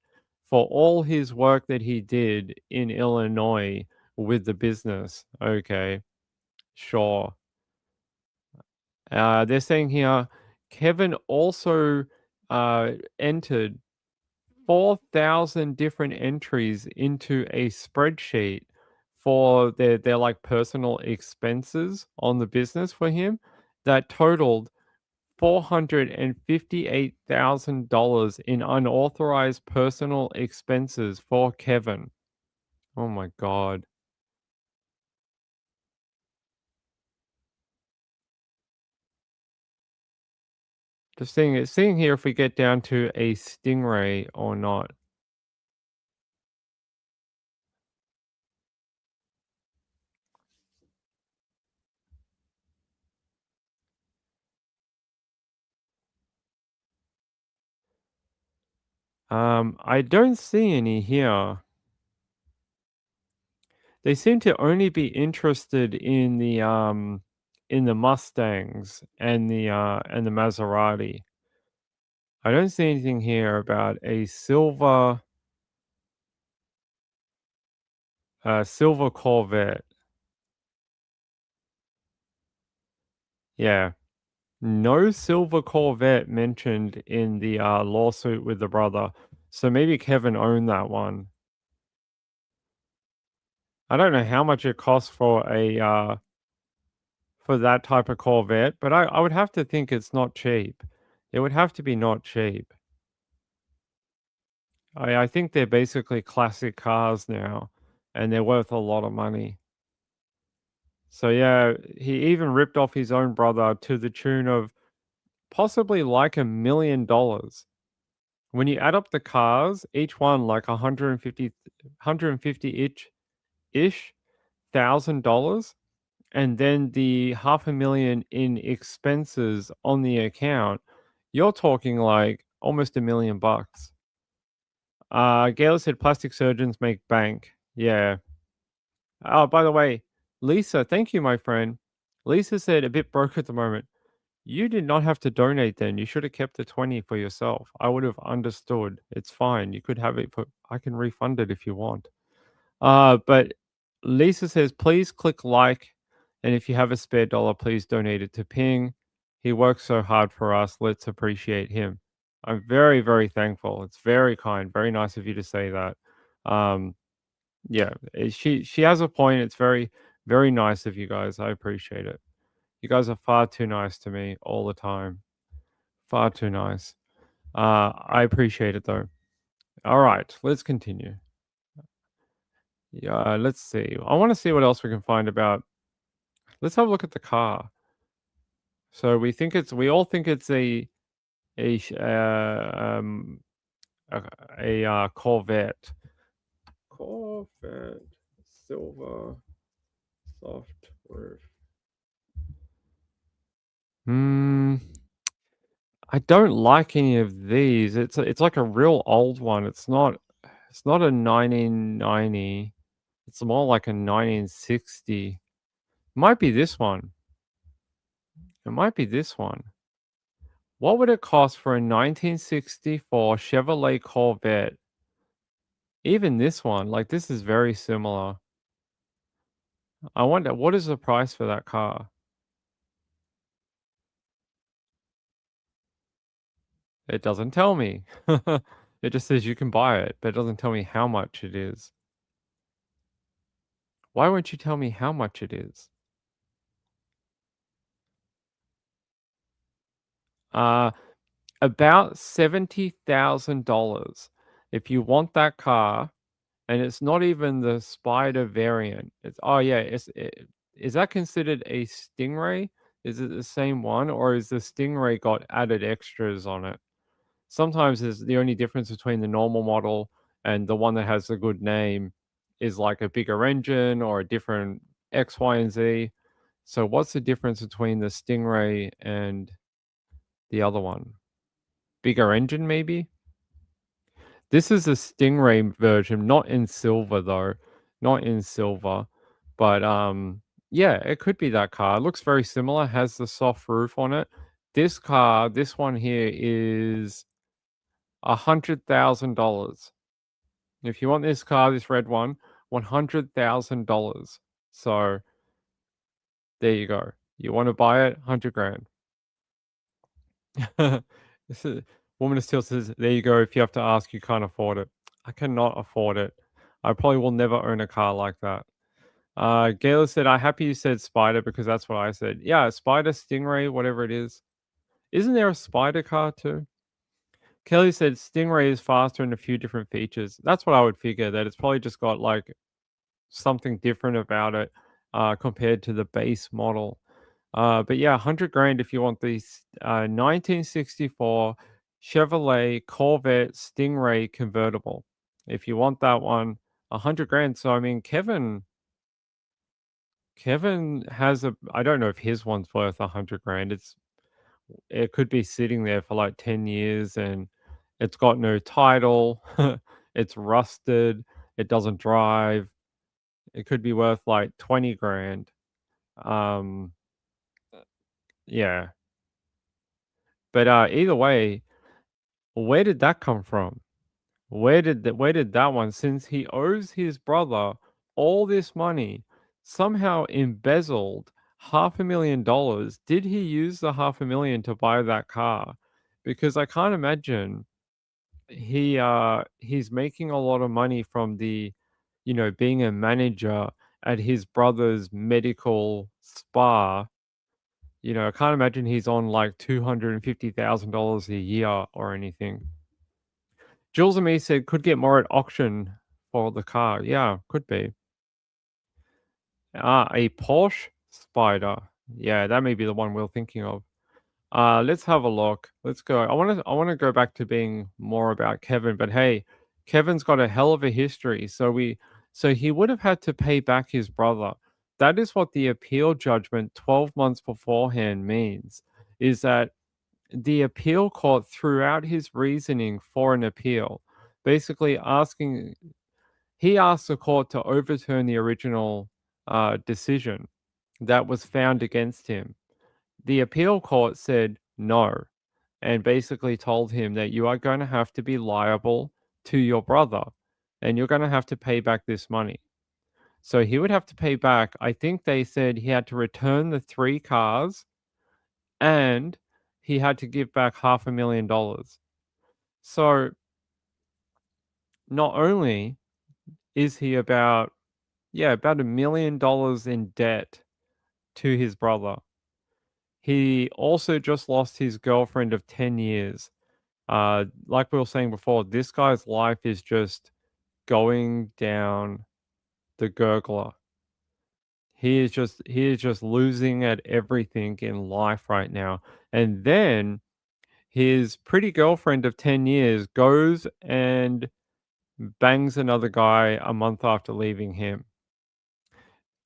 B: for all his work that he did in Illinois with the business. Okay, sure. They're saying here Kevin also entered 4,000 different entries into a spreadsheet for their like personal expenses on the business for him that totaled $458,000 in unauthorized personal expenses for Kevin. Oh my god. Just seeing here if we get down to a Stingray or not. I don't see any here. They seem to only be interested in the Mustangs and the Maserati. I don't see anything here about a silver Corvette. Yeah. No silver Corvette mentioned in the lawsuit with the brother. So maybe Kevin owned that one. I don't know how much it costs for that type of Corvette, but I would have to think it's not cheap. It would have to be not cheap. I think they're basically classic cars now, and they're worth a lot of money. So yeah, he even ripped off his own brother to the tune of possibly like $1 million. When you add up the cars, each one like 150 ish $1,000, and then the $500,000 in expenses on the account, you're talking like almost $1 million bucks. Gail said plastic surgeons make bank. Yeah. Oh, by the way, Lisa, thank you, my friend. Lisa said a bit broke at the moment. You did not have to donate then. You should have kept the 20 for yourself. I would have understood. It's fine. You could have it for I can refund it if you want. But Lisa says, please click like, and if you have a spare dollar, please donate it to Ping. He works so hard for us. Let's appreciate him. I'm very, very thankful. It's very kind, very nice of you to say that. Yeah, she has a point. It's very, very nice of you guys. I appreciate it. You guys are far too nice to me all the time. Far too nice. I appreciate it though. All right, let's continue. Yeah, let's see. I want to see what else we can find about. Let's have a look at the car. So we all think it's a Corvette. Corvette silver soft roof. I don't like any of these. It's like a real old one. It's not a 1990. It's more like a 1960. Might be this one. It might be this one. What would it cost for a 1964 Chevrolet Corvette? Even this one, like this is very similar. I wonder what is the price for that car? It doesn't tell me. It just says you can buy it, but it doesn't tell me how much it is. Why won't you tell me how much it is? About $70,000 if you want that car, and it's not even the Spider variant. It's is that considered a Stingray? Is it the same one, or is the Stingray got added extras on it? Sometimes is the only difference between the normal model and the one that has a good name is like a bigger engine or a different X, Y, and Z. So what's the difference between the Stingray and the other one? Bigger engine, maybe? This is a Stingray version, not in silver though. Not in silver. But yeah, it could be that car. It looks very similar, has the soft roof on it. This car, this one here is $100,000. If you want this car, this red one, $100,000. So there you go. You want to buy it, 100 grand. This is Woman of Steel says, there you go. If you have to ask, you can't afford it. I cannot afford it. I probably will never own a car like that. Gayla said, I'm happy you said Spider because that's what I said. Yeah, Spider, Stingray, whatever it is. Isn't there a Spider car too? Kelly said Stingray is faster in a few different features. That's what I would figure, that it's probably just got like something different about it compared to the base model. But yeah, 100 grand if you want these 1964 Chevrolet Corvette Stingray convertible. If you want that one, 100 grand. So I mean, Kevin has I don't know if his one's worth 100 grand. It could be sitting there for like 10 years and it's got no title. It's rusted. It doesn't drive. It could be worth like 20 grand. Yeah. But either way, where did that come from? Where did that one, since he owes his brother all this money, somehow embezzled $500,000? Did he use the $500,000 to buy that car? Because I can't imagine he's making a lot of money from being a manager at his brother's medical spa. I can't imagine he's on like $250,000 a year or anything. Jules and me said could get more at auction for the car. Yeah, could be. A Porsche Spider. Yeah, that may be the one we're thinking of. Let's have a look. Let's go. I wanna go back to being more about Kevin, but hey, Kevin's got a hell of a history. So he would have had to pay back his brother. That is what the appeal judgment 12 months beforehand means, is that the appeal court threw out his reasoning for an appeal, basically he asked the court to overturn the original decision that was found against him. The appeal court said no, and basically told him that you are going to have to be liable to your brother and you're going to have to pay back this money. So he would have to pay back. I think they said he had to return the 3 cars and he had to give back $500,000. So not only is he about $1 million in debt to his brother, he also just lost his girlfriend of 10 years. Like we were saying before, this guy's life is just going down the gurgler. He is just losing at everything in life right now. And then his pretty girlfriend of 10 years goes and bangs another guy a month after leaving him.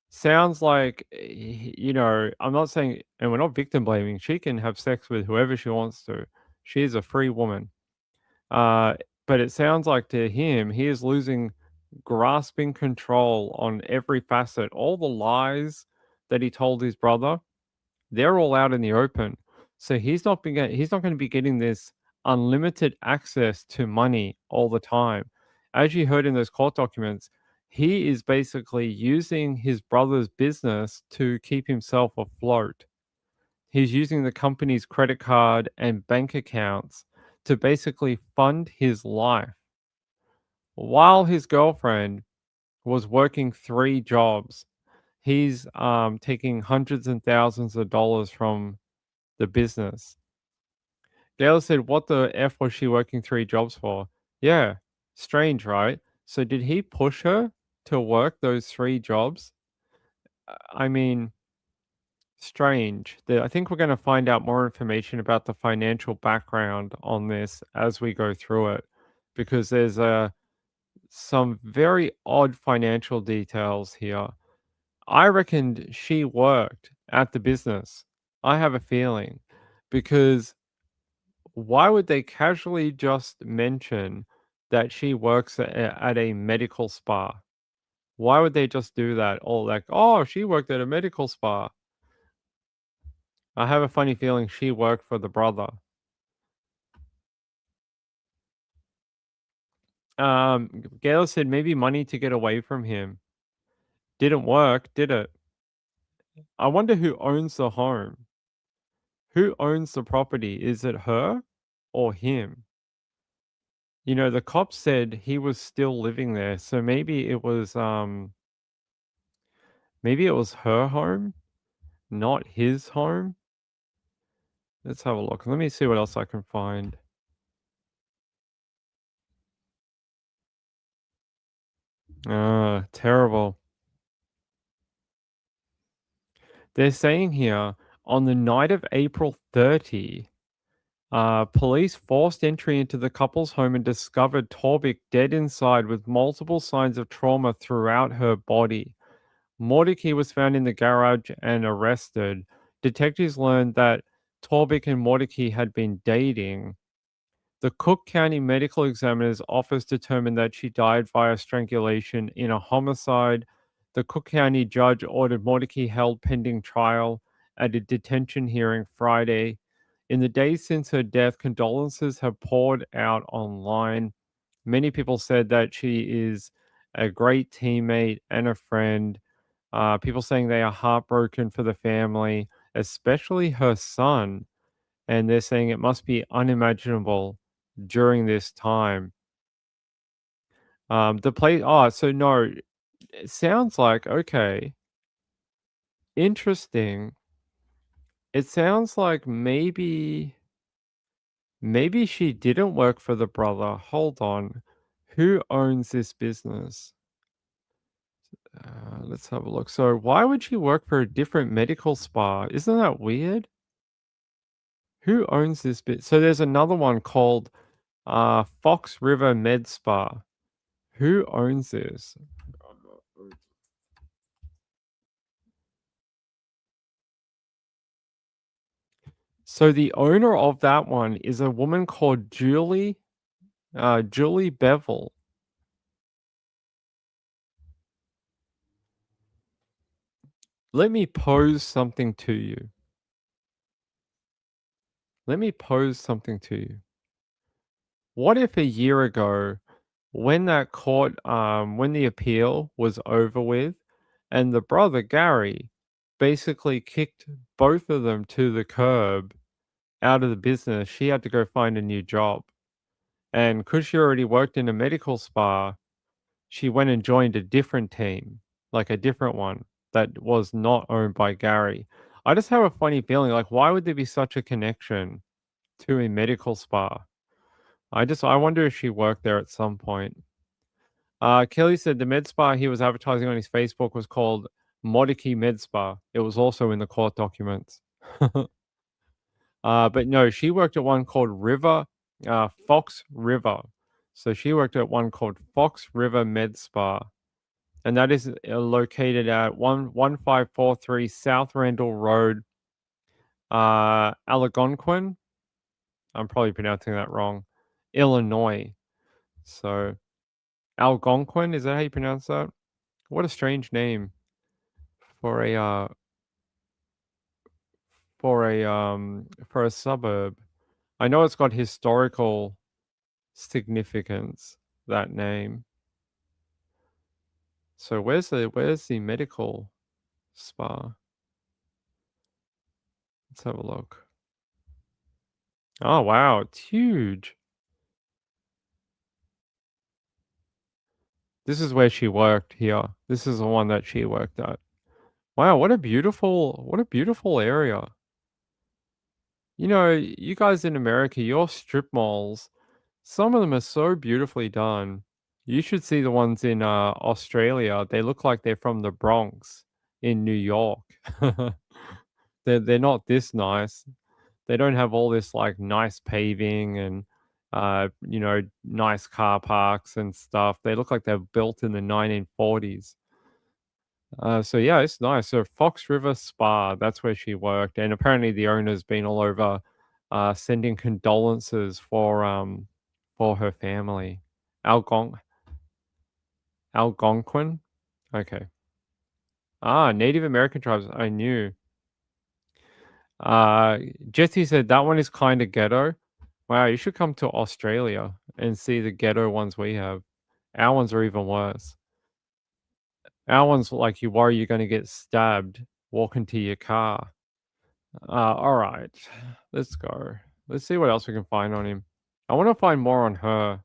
B: Sounds like, I'm not saying, and we're not victim blaming. She can have sex with whoever she wants to. She is a free woman. Uh, but it sounds like to him, he is losing grasping control on every facet. All the lies that he told his brother, they're all out in the open. So he's not going to be getting this unlimited access to money all the time. As you heard in those court documents, he is basically using his brother's business to keep himself afloat. He's using the company's credit card and bank accounts to basically fund his life while his girlfriend was working 3 jobs. He's taking hundreds and thousands of dollars from the business. Gail said, "What the F was she working 3 jobs for?" Yeah, strange, right? So did he push her to work those 3 jobs? I mean, strange. I think we're going to find out more information about the financial background on this as we go through it, because there's some very odd financial details here. I reckoned she worked at the business. I have a feeling, because why would they casually just mention that she works at a medical spa? Why would they just do that? Or like, oh, she worked at a medical spa. I have a funny feeling she worked for the brother. Gail said maybe money to get away from him. Didn't work, did it? I wonder who owns the home. Who owns the property? Is it her or him? The cops said he was still living there, so maybe it was her home, not his home. Let's have a look. Let me see what else I can find. Terrible. They're saying here, on the night of April 30, police forced entry into the couple's home and discovered Torbick dead inside with multiple signs of trauma throughout her body. Motykie was found in the garage and arrested. Detectives learned that Torbick and Motykie had been dating. The Cook County Medical Examiner's office determined that she died via strangulation in a homicide. The Cook County judge ordered Motykie held pending trial at a detention hearing Friday. In the days since her death, condolences have poured out online. Many people said that she is a great teammate and a friend. People saying they are heartbroken for the family, especially her son, and they're saying it must be unimaginable during this time. The place. Oh, so no, it sounds like okay, interesting. It sounds like maybe she didn't work for the brother. Hold on, who owns this business? Let's have a look. So, why would she work for a different medical spa? Isn't that weird? Who owns this bit? So, there's another one called Fox River Med Spa. Who owns this? So, the owner of that one is a woman called Julie Bevel. Let me pose something to you. Let me pose something to you. What if a year ago, when that when the appeal was over with, and the brother Gary basically kicked both of them to the curb out of the business, she had to go find a new job. And because she already worked in a medical spa, she went and joined a different team, like a different one that was not owned by Gary. I just have a funny feeling, like, why would there be such a connection to a medical spa? I wonder if she worked there at some point. Kelly said the med spa he was advertising on his Facebook was called Motykie Med Spa. It was also in the court documents. But no, she worked at one called Fox River. So she worked at one called Fox River Med Spa. And that is located at 1543 South Randall Road, Algonquin. I'm probably pronouncing that wrong. Illinois. So Algonquin, is that how you pronounce that? What a strange name for for a suburb. I know it's got historical significance, that name. So where's the medical spa? Let's have a look. Oh wow, it's huge. This is where she worked here. This is the one that she worked at. Wow, what a beautiful area. You know, you guys in America, your strip malls, some of them are so beautifully done. You should see the ones in Australia. They look like they're from the Bronx in New York. They're not this nice. They don't have all this like nice paving and nice car parks and stuff. They look like they're built in the 1940s. So yeah, it's nice. So Fox River Spa, that's where she worked, and apparently the owner's been all over, sending condolences for her family. Algon Algonquin? Okay. Native American tribes, I knew. Uh, Jesse said that one is kind of ghetto. Wow, you should come to Australia and see the ghetto ones we have. Our ones are even worse. Our ones like you worry you're going to get stabbed walking to your car. All right, let's go. Let's see what else we can find on him. I want to find more on her.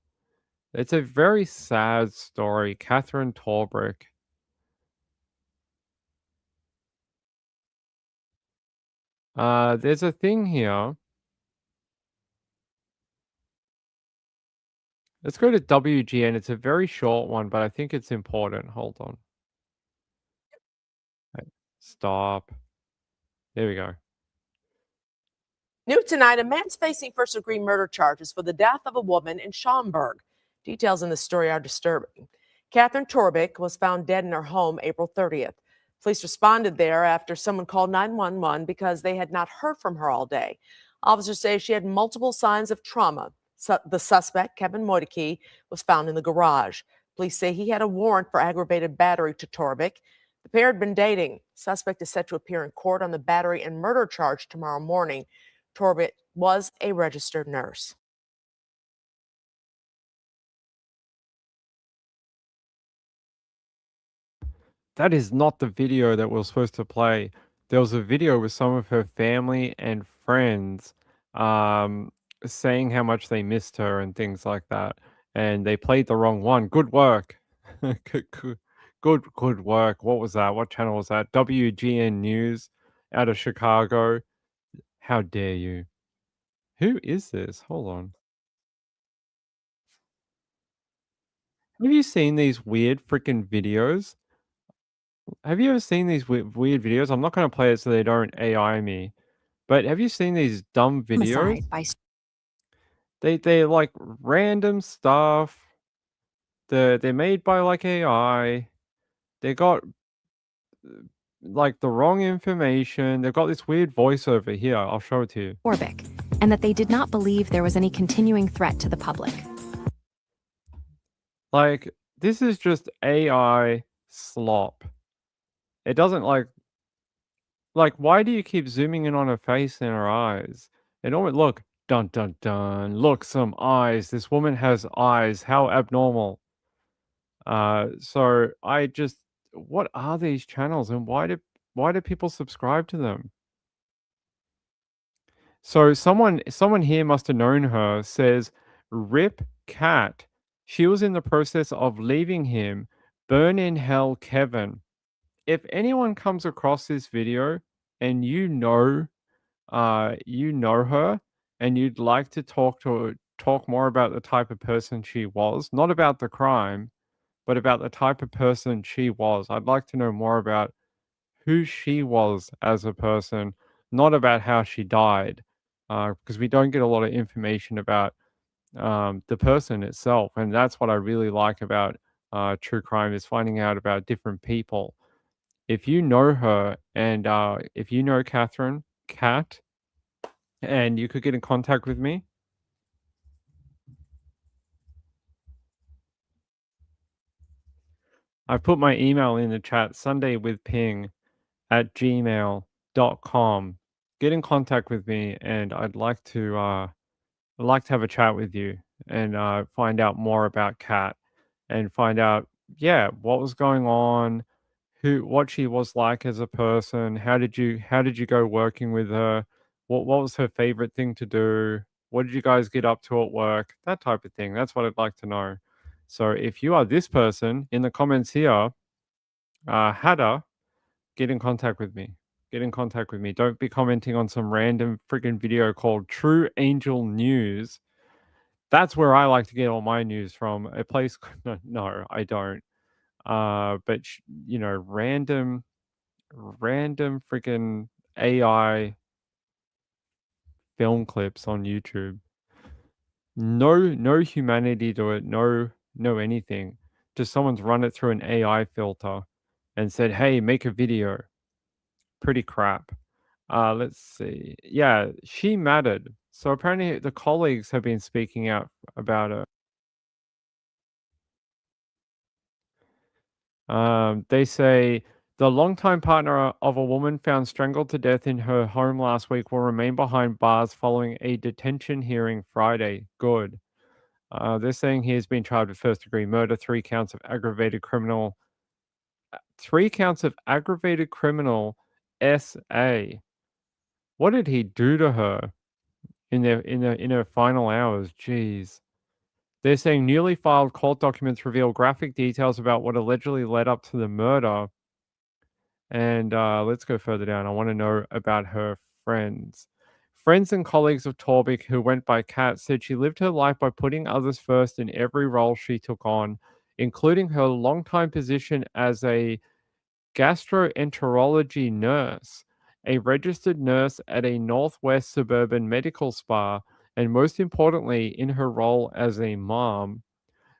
B: It's a very sad story. Katherine Torbick. There's a thing here. Let's go to WGN. It's a very short one, but I think it's important. Hold on. Right, stop. There we go.
D: New tonight, a man's facing first-degree murder charges for the death of a woman in Schaumburg. Details in the story are disturbing. Katherine Torbick was found dead in her home April 30th. Police responded there after someone called 911 because they had not heard from her all day. Officers say she had multiple signs of trauma. The suspect, Kevin Motykie, was found in the garage. Police say he had a warrant for aggravated battery to Torbick. The pair had been dating. Suspect is set to appear in court on the battery and murder charge tomorrow morning. Torbick was a registered nurse.
B: That is not the video that we're supposed to play. There was a video with some of her family and friends saying how much they missed her and things like that. And they played the wrong one. Good work. Good work. What was that? What channel was that? WGN News out of Chicago. How dare you? Who is this? Hold on. Have you seen these weird freaking videos Have you ever seen these weird videos? I'm not going to play it so they don't AI me. But have you seen these dumb videos?
E: Homicide by
B: They like random stuff. They're made by like AI. They got like the wrong information. They've got this weird voiceover here. I'll show it to you.
E: Torbick, and that they did not believe there was any continuing threat to the public.
B: Like, this is just AI slop. It doesn't like, why do you keep zooming in on her face and her eyes? It always look, dun dun dun, look, some eyes. This woman has eyes. How abnormal. So I just, what are these channels and why do people subscribe to them? So someone here must have known her, says, "Rip Cat. She was in the process of leaving him. Burn in hell, Kevin." If anyone comes across this video and you know her and you'd like to talk more about the type of person she was, not about the crime, but about the type of person she was. I'd like to know more about who she was as a person, not about how she died, because we don't get a lot of information about the person itself, and that's what I really like about true crime, is finding out about different people. If you know her, and if you know Catherine, Cat, and you could get in contact with me. I put my email in the chat, sundaywithping@gmail.com. Get in contact with me, and I'd like to have a chat with you and find out more about Kat and find out, yeah, what was going on, what she was like as a person. How did you go working with her? What was her favorite thing to do? What did you guys get up to at work? That type of thing. That's what I'd like to know. So if you are this person in the comments here, Hada, get in contact with me. Get in contact with me. Don't be commenting on some random freaking video called True Angel News. That's where I like to get all my news from. A place, no, I don't. But random freaking AI film clips on YouTube. No humanity to it. No anything. Just someone's run it through an AI filter and said, "Hey, make a video." Pretty crap. Let's see. Yeah, she mattered. So apparently the colleagues have been speaking out about her. They say the longtime partner of a woman found strangled to death in her home last week will remain behind bars following a detention hearing Friday. Good. They're saying he has been charged with first-degree murder, 3 counts of aggravated criminal SA. What did he do to her in her final hours? Jeez. They're saying newly filed court documents reveal graphic details about what allegedly led up to the murder. And let's go further down. I want to know about her friends. Friends and colleagues of Torbick, who went by Kat, said she lived her life by putting others first in every role she took on, including her longtime position as a gastroenterology nurse, a registered nurse at a Northwest suburban medical spa, and most importantly, in her role as a mom.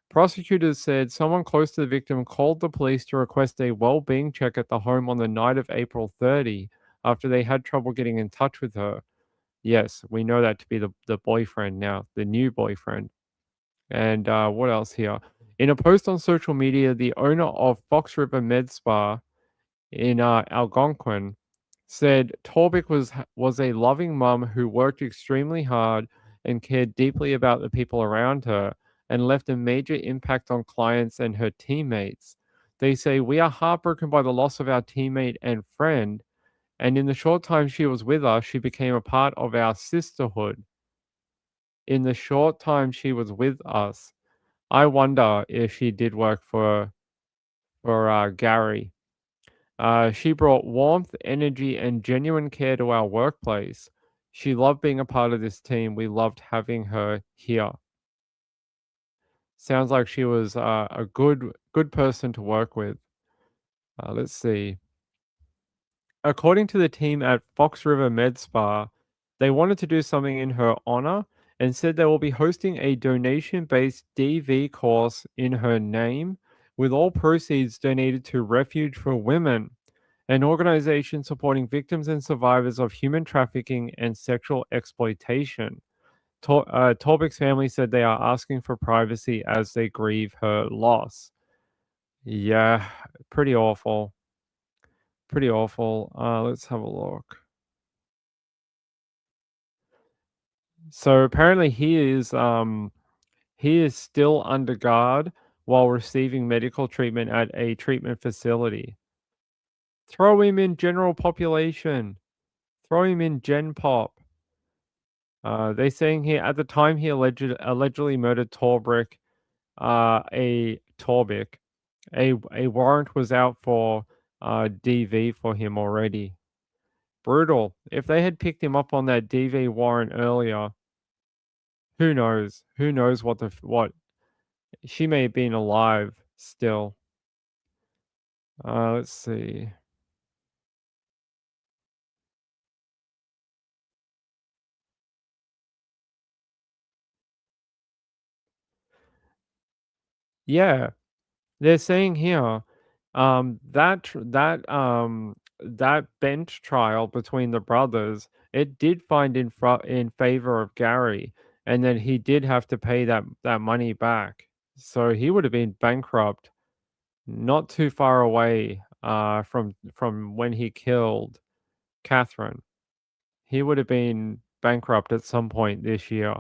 B: Prosecutors said someone close to the victim called the police to request a well-being check at the home on the night of April 30 after they had trouble getting in touch with her. Yes, we know that to be the boyfriend now, the new boyfriend. And what else here? In a post on social media, the owner of Fox River Med Spa in Algonquin said Torbick was a loving mum who worked extremely hard and cared deeply about the people around her and left a major impact on clients and her teammates. They say, "We are heartbroken by the loss of our teammate and friend, and in the short time she was with us, she became a part of our sisterhood." In the short time she was with us. I wonder if she did work for Gary. She brought warmth, energy, and genuine care to our workplace. She loved being a part of this team. We loved having her here. Sounds like she was a good person to work with. Let's see. According to the team at Fox River Med Spa, they wanted to do something in her honor and said they will be hosting a donation-based DV course in her name, with all proceeds donated to Refuge for Women, an organization supporting victims and survivors of human trafficking and sexual exploitation. Torbick's family said they are asking for privacy as they grieve her loss. Yeah, pretty awful. Pretty awful. Let's have a look. So apparently he is still under guard while receiving medical treatment at a treatment facility. Throw him in general population. Throw him in Gen Pop. They saying here at the time he allegedly murdered Torbick, a warrant was out for DV for him already. Brutal. If they had picked him up on that DV warrant earlier, who knows? Who knows what she may have been alive still. Let's see. Yeah, they're saying here, that bench trial between the brothers, it did find in favor of Gary, and then he did have to pay that money back. So he would have been bankrupt not too far away from when he killed Catherine. He would have been bankrupt at some point this year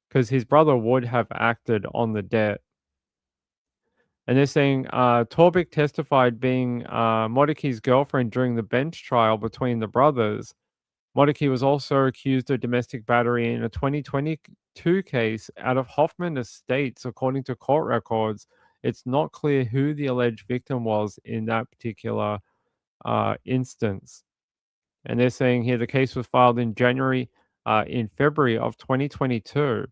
B: because his brother would have acted on the debt. And they're saying Torbick testified being Motykie's girlfriend during the bench trial between the brothers. Motykie was also accused of domestic battery in a 2022 case out of Hoffman Estates. According to court records, it's not clear who the alleged victim was in that particular instance. And they're saying here the case was filed in February of 2022.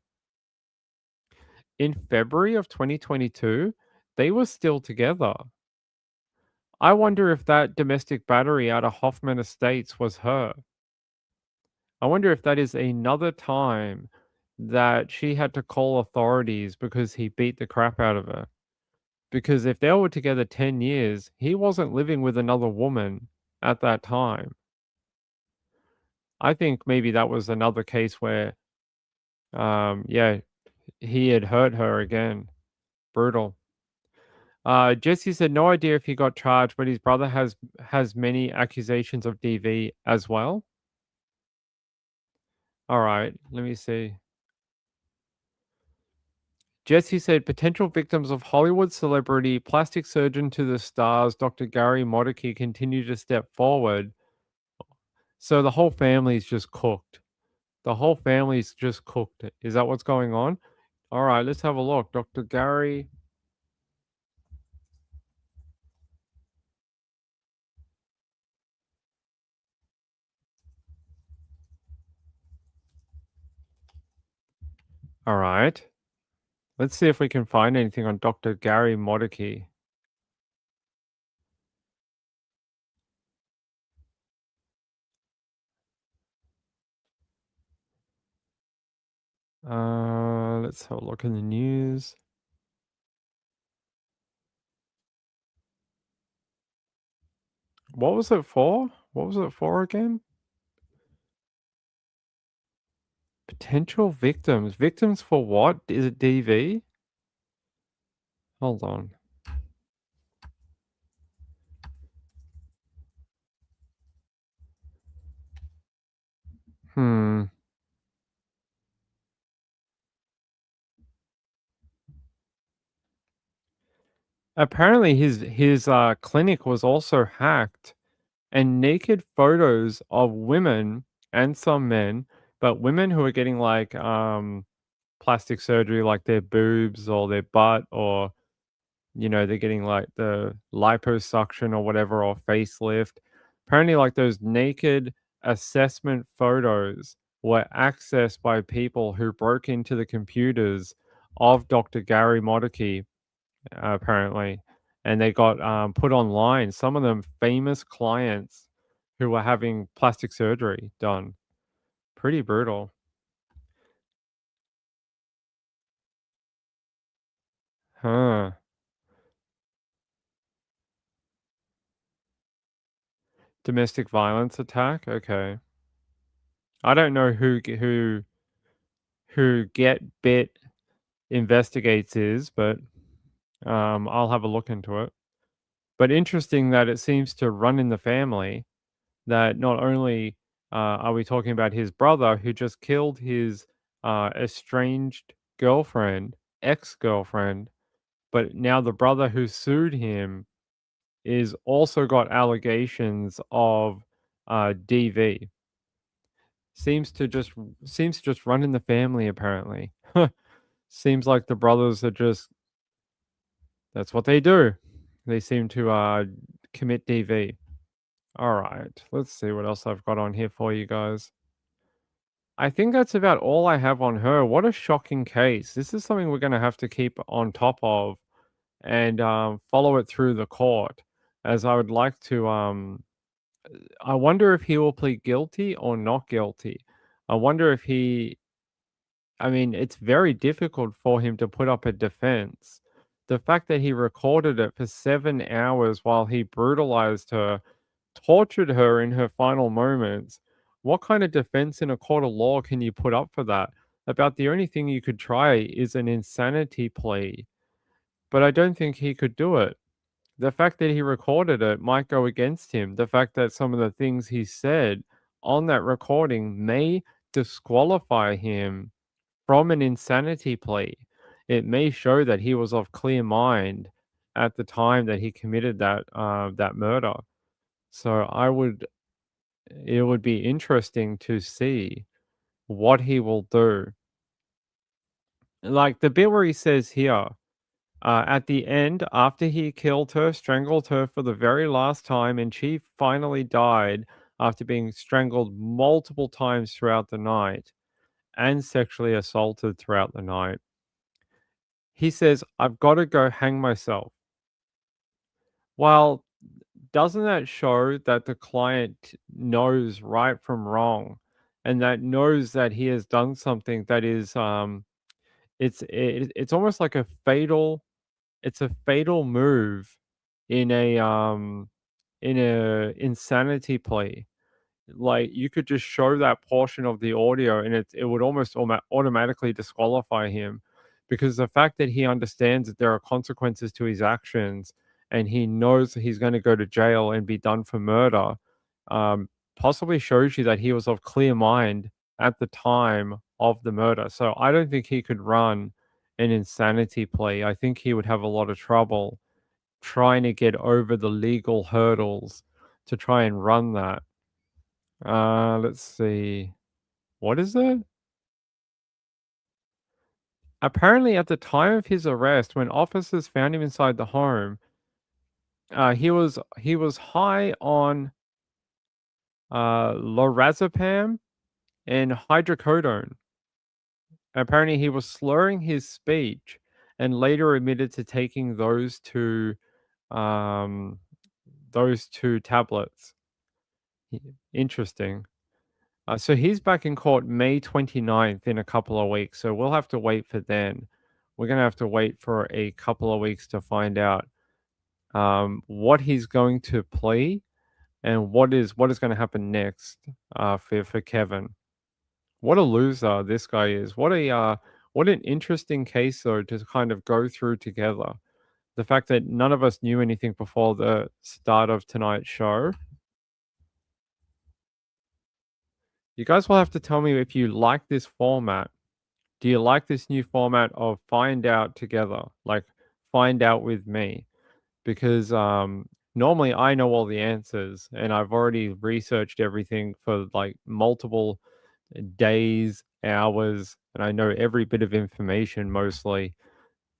B: In February of 2022, they were still together. I wonder if that domestic battery out of Hoffman Estates was her. I wonder if that is another time that she had to call authorities because he beat the crap out of her. Because if they were together 10 years, he wasn't living with another woman at that time. I think maybe that was another case where, yeah, he had hurt her again. Brutal. Jesse said no idea if he got charged, but his brother has many accusations of DV as well. All right, let me see. Jesse said potential victims of Hollywood celebrity, plastic surgeon to the stars, Dr. Gary Motykie continue to step forward. So the whole family's just cooked. The whole family's just cooked. Is that what's going on? All right, let's have a look. Dr. Gary. All right. Let's see if we can find anything on Dr. Gary Motykie. Let's have a look in the news. What was it for? What was it for again? Potential victims. Victims for what? Is it DV? Hold on. Hmm. Apparently his clinic was also hacked, and naked photos of women and some men, but women who are getting like plastic surgery, like their boobs or their butt, or they're getting like the liposuction or whatever, or facelift. Apparently, like those naked assessment photos were accessed by people who broke into the computers of Dr. Gary Motykie, apparently. and they got put online. Some of them famous clients who were having plastic surgery done. Pretty brutal. Huh. Domestic violence attack? Okay. I don't know who Get Bit Investigates is, but I'll have a look into it. But interesting that it seems to run in the family, that not only are we talking about his brother who just killed his estranged girlfriend, ex-girlfriend, but now the brother who sued him is also got allegations of DV. Seems to just run in the family apparently. Seems like the brothers are just that's what they do. They seem to commit DV. All right, let's see what else I've got on here for you guys. I think that's about all I have on her. What a shocking case. This is something we're going to have to keep on top of and follow it through the court, as I would like to. I wonder if he will plead guilty or not guilty. I wonder if he. I mean, it's very difficult for him to put up a defense. The fact that he recorded it for 7 hours while he brutalized her, tortured her in her final moments. What kind of defense in a court of law can you put up for that? About the only thing you could try is an insanity plea. But I don't think he could do it. The fact that he recorded it might go against him. The fact that some of the things he said on that recording may disqualify him from an insanity plea. It may show that he was of clear mind at the time that he committed that murder. So it would be interesting to see what he will do. Like the bit where he says here, at the end, after he killed her, strangled her for the very last time, and she finally died after being strangled multiple times throughout the night and sexually assaulted throughout the night. He says, I've got to go hang myself. Well, doesn't that show that the client knows right from wrong and that knows that he has done something that is it's almost like a fatal move in a insanity plea. Like you could just show that portion of the audio and it would almost automatically disqualify him, because the fact that he understands that there are consequences to his actions and he knows that he's going to go to jail and be done for murder, possibly shows you that he was of clear mind at the time of the murder. So I don't think he could run an insanity plea. I think he would have a lot of trouble trying to get over the legal hurdles to try and run that. Let's see. What is it? Apparently, at the time of his arrest, when officers found him inside the home, he was high on lorazepam and hydrocodone. Apparently, he was slurring his speech and later admitted to taking those two tablets. Interesting. So he's back in court May 29th in a couple of weeks. So we'll have to wait for then. We're going to have to wait for a couple of weeks to find out what he's going to plea and what is going to happen next for Kevin. What a loser this guy is. What an interesting case though to kind of go through together. The fact that none of us knew anything before the start of tonight's show. You guys will have to tell me if you like this format. Do you like this new format of find out together? Like find out with me? Because normally I know all the answers and I've already researched everything for like multiple days, hours, and I know every bit of information mostly.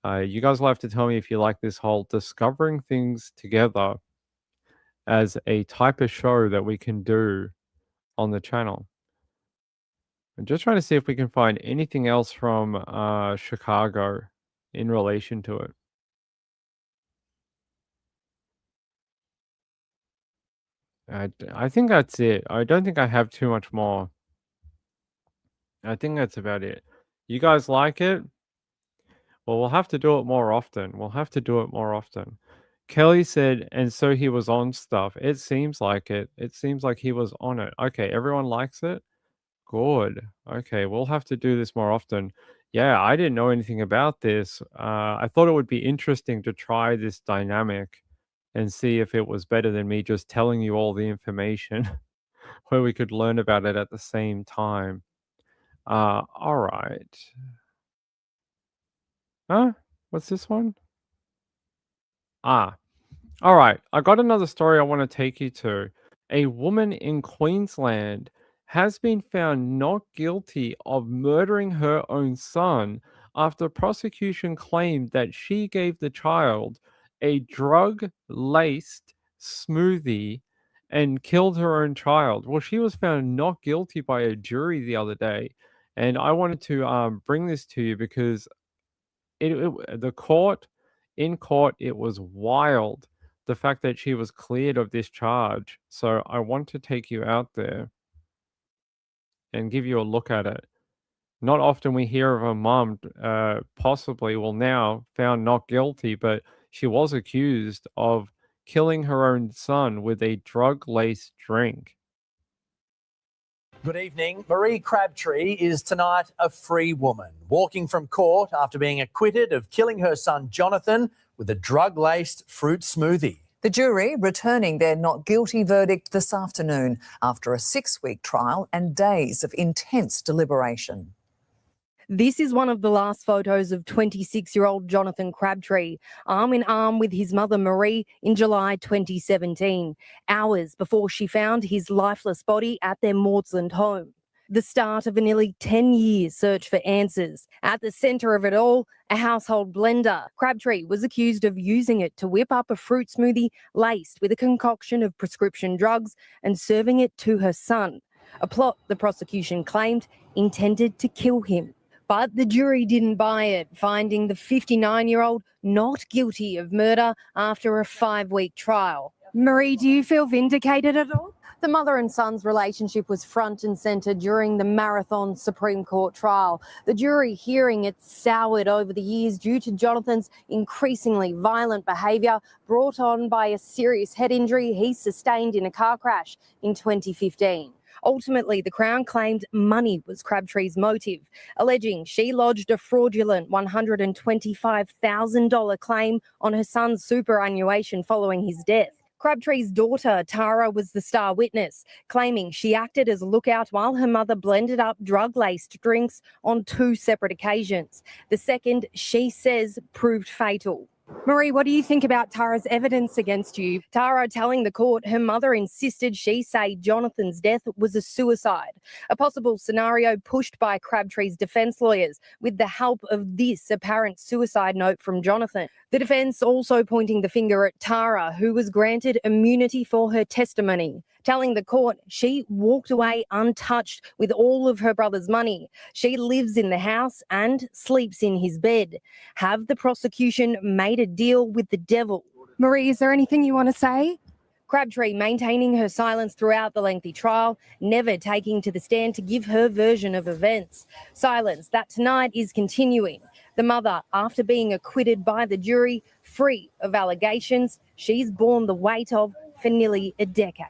B: You guys will have to tell me if you like this whole discovering things together as a type of show that we can do on the channel. I'm just trying to see if we can find anything else from Chicago in relation to it. I think that's it. I don't think I have too much more. I think that's about it. You guys like it? Well, we'll have to do it more often. We'll have to do it more often. Kelly said, and so he was on stuff. It seems like it. It seems like he was on it. Okay, everyone likes it? Good. Okay, we'll have to do this more often. Yeah, I didn't know anything about this. I thought it would be interesting to try this dynamic and see if it was better than me just telling you all the information where we could learn about it at the same time. All right. Huh? What's this one? Ah, all right. I got another story I want to take you to. A woman in Queensland has been found not guilty of murdering her own son after prosecution claimed that she gave the child a drug laced smoothie and killed her own child. Well, she was found not guilty by a jury the other day. And I wanted to bring this to you because the court in court, it was wild, the fact that she was cleared of this charge. So I want to take you out there and give you a look at it. Not often we hear of a mom, possibly, well, now found not guilty, but she was accused of killing her own son with a drug-laced drink.
F: Good evening. Marie Crabtree is tonight a free woman, walking from court after being acquitted of killing her son Jonathan with a drug-laced fruit smoothie.
G: The jury returning their not guilty verdict this afternoon after a 6-week trial and days of intense deliberation.
H: This is one of the last photos of 26-year-old Jonathan Crabtree, arm in arm with his mother Marie in July 2017, hours before she found his lifeless body at their Maudsley home. The start of a nearly 10-year search for answers. At the centre of it all, a household blender. Crabtree was accused of using it to whip up a fruit smoothie laced with a concoction of prescription drugs and serving it to her son. A plot, the prosecution claimed, intended to kill him. But the jury didn't buy it, finding the 59-year-old not guilty of murder after a 5-week trial. Marie, do you feel vindicated at all? The mother and son's relationship was front and centre during the marathon Supreme Court trial. The jury hearing it soured over the years due to Jonathan's increasingly violent behaviour brought on by a serious head injury he sustained in a car crash in 2015. Ultimately, the Crown claimed money was Crabtree's motive, alleging she lodged a fraudulent $125,000 claim on her son's superannuation following his death. Crabtree's daughter, Tara, was the star witness, claiming she acted as lookout while her mother blended up drug-laced drinks on 2 separate occasions. The second, she says, proved fatal. Marie, what do you think about Tara's evidence against you? Tara telling the court her mother insisted she say Jonathan's death was a suicide, a possible scenario pushed by Crabtree's defence lawyers with the help of this apparent suicide note from Jonathan. The defence also pointing the finger at Tara, who was granted immunity for her testimony, telling the court she walked away untouched with all of her brother's money. She lives in the house and sleeps in his bed. Have the prosecution made a deal with the devil? Marie, is there anything you want to say? Crabtree maintaining her silence throughout the lengthy trial, never taking to the stand to give her version of events. Silence that tonight is continuing. The mother, after being acquitted by the jury, free of allegations she's borne the weight of for nearly a decade.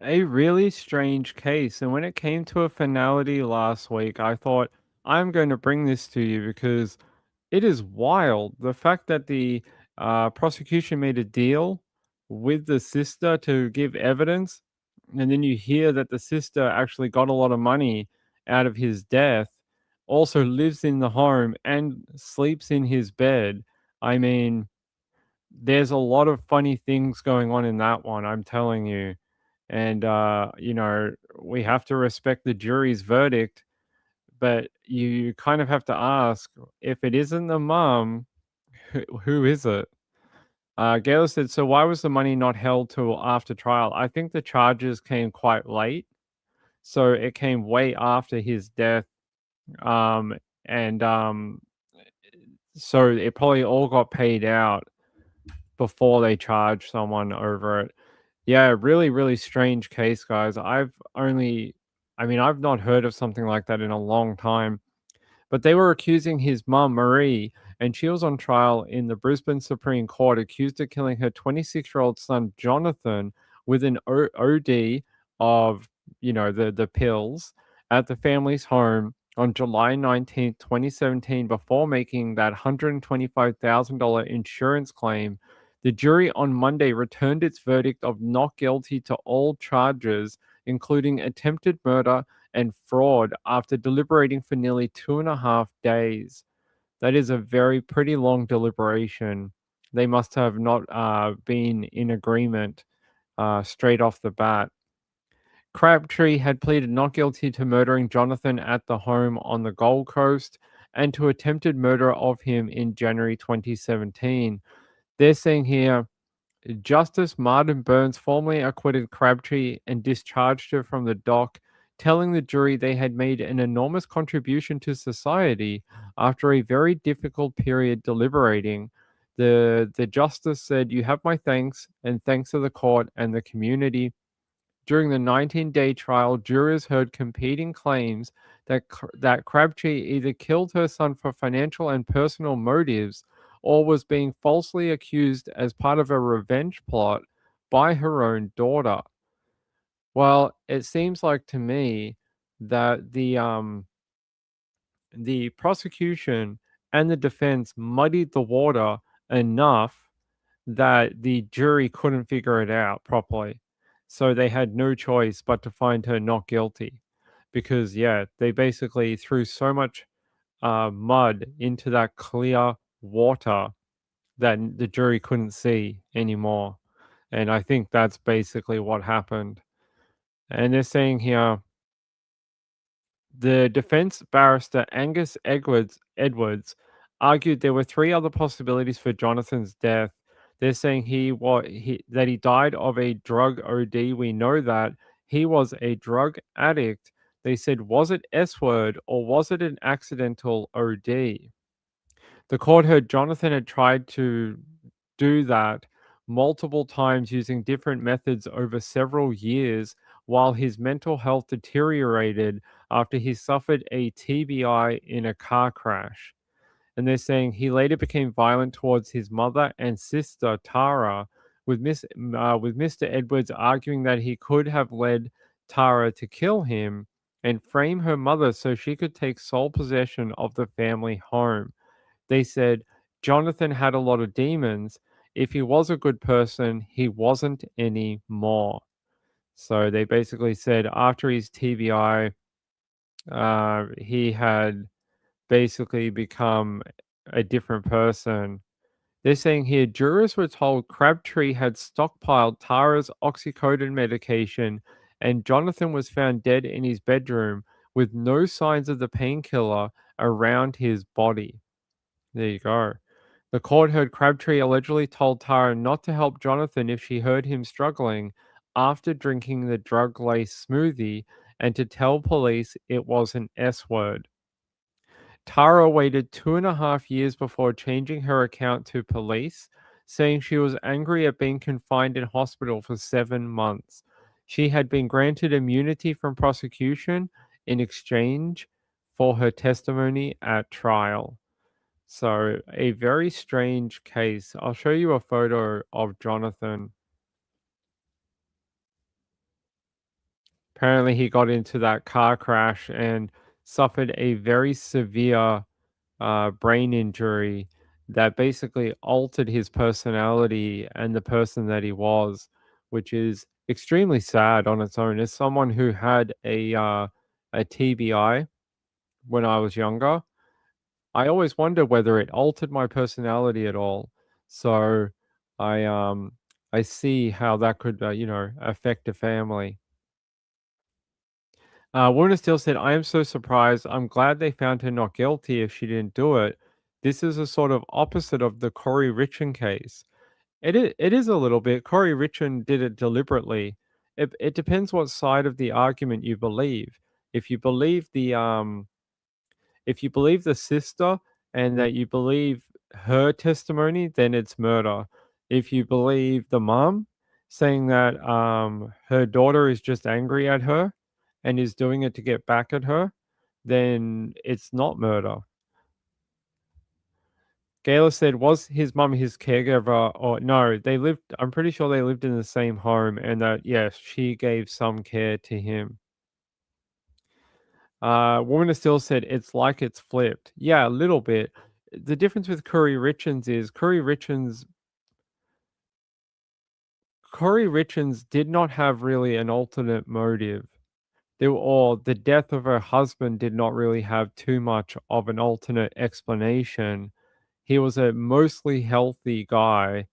B: A really strange case. And when it came to a finality last week, I thought, I'm going to bring this to you because it is wild. The fact that the prosecution made a deal with the sister to give evidence, and then you hear that the sister actually got a lot of money out of his death, also lives in the home and sleeps in his bed. I mean, there's a lot of funny things going on in that one, I'm telling you. And, we have to respect the jury's verdict, but you kind of have to ask, if it isn't the mum, who is it? Gail said, so why was the money not held till after trial? I think the charges came quite late. So it came way after his death. And so it probably all got paid out before they charge someone over it. Yeah, really, really strange case, guys. I've not heard of something like that in a long time. But they were accusing his mum, Marie, and she was on trial in the Brisbane Supreme Court, accused of killing her 26-year-old son, Jonathan, with an OD of, the pills at the family's home on July 19th, 2017, before making that $125,000 insurance claim. The jury on Monday returned its verdict of not guilty to all charges, including attempted murder and fraud, after deliberating for nearly 2.5 days. That is a pretty long deliberation. They must have not been in agreement straight off the bat. Crabtree had pleaded not guilty to murdering Jonathan at the home on the Gold Coast and to attempted murder of him in January 2017. They're saying here, Justice Martin Burns formally acquitted Crabtree and discharged her from the dock, telling the jury they had made an enormous contribution to society after a very difficult period deliberating. The justice said, "You have my thanks, and thanks to the court and the community." During the 19-day trial, jurors heard competing claims that Crabtree either killed her son for financial and personal motives or was being falsely accused as part of a revenge plot by her own daughter. Well, it seems like to me that the prosecution and the defense muddied the water enough that the jury couldn't figure it out properly. So they had no choice but to find her not guilty because, yeah, they basically threw so much mud into that clear water that the jury couldn't see anymore. And I think that's basically what happened. And they're saying here, the defense barrister Angus Edwards argued there were three other possibilities for Jonathan's death. They're saying that he died of a drug OD. We know that he was a drug addict. They said, was it S word or was it an accidental OD? The court heard Jonathan had tried to do that multiple times using different methods over several years while his mental health deteriorated after he suffered a TBI in a car crash. And they're saying he later became violent towards his mother and sister, Tara, with Mr. Edwards arguing that he could have led Tara to kill him and frame her mother so she could take sole possession of the family home. They said Jonathan had a lot of demons. If he was a good person, he wasn't anymore. So they basically said after his TBI, he had basically become a different person. They're saying here jurors were told Crabtree had stockpiled Tara's oxycodone medication and Jonathan was found dead in his bedroom with no signs of the painkiller around his body. There you go. The court heard Crabtree allegedly told Tara not to help Jonathan if she heard him struggling after drinking the drug-laced smoothie and to tell police it was an S word. Tara waited 2.5 years before changing her account to police, saying she was angry at being confined in hospital for 7 months. She had been granted immunity from prosecution in exchange for her testimony at trial. So, a very strange case. I'll show you a photo of Jonathan. Apparently, he got into that car crash and suffered a very severe brain injury that basically altered his personality and the person that he was, which is extremely sad on its own. As someone who had a TBI when I was younger, I always wonder whether it altered my personality at all. So I see how that could affect a family. Warner still said, "I am so surprised. I'm glad they found her not guilty if she didn't do it. This is a sort of opposite of the Corey Richan case. It is a little bit. Corey Richan did it deliberately. It depends what side of the argument you believe. If you believe the sister and that you believe her testimony, then it's murder. if you believe the mom saying that her daughter is just angry at her and is doing it to get back at her, then it's not murder. Gayla said, was his mum his caregiver or no? They lived, I'm pretty sure they lived in the same home and that, yes, she gave some care to him. Woman of Steel said, it's like it's flipped. Yeah, a little bit. The difference with Curry Richards is Curry Richards did not have really an alternate motive. Or the death of her husband did not really have too much of an alternate explanation. He was a mostly healthy guy.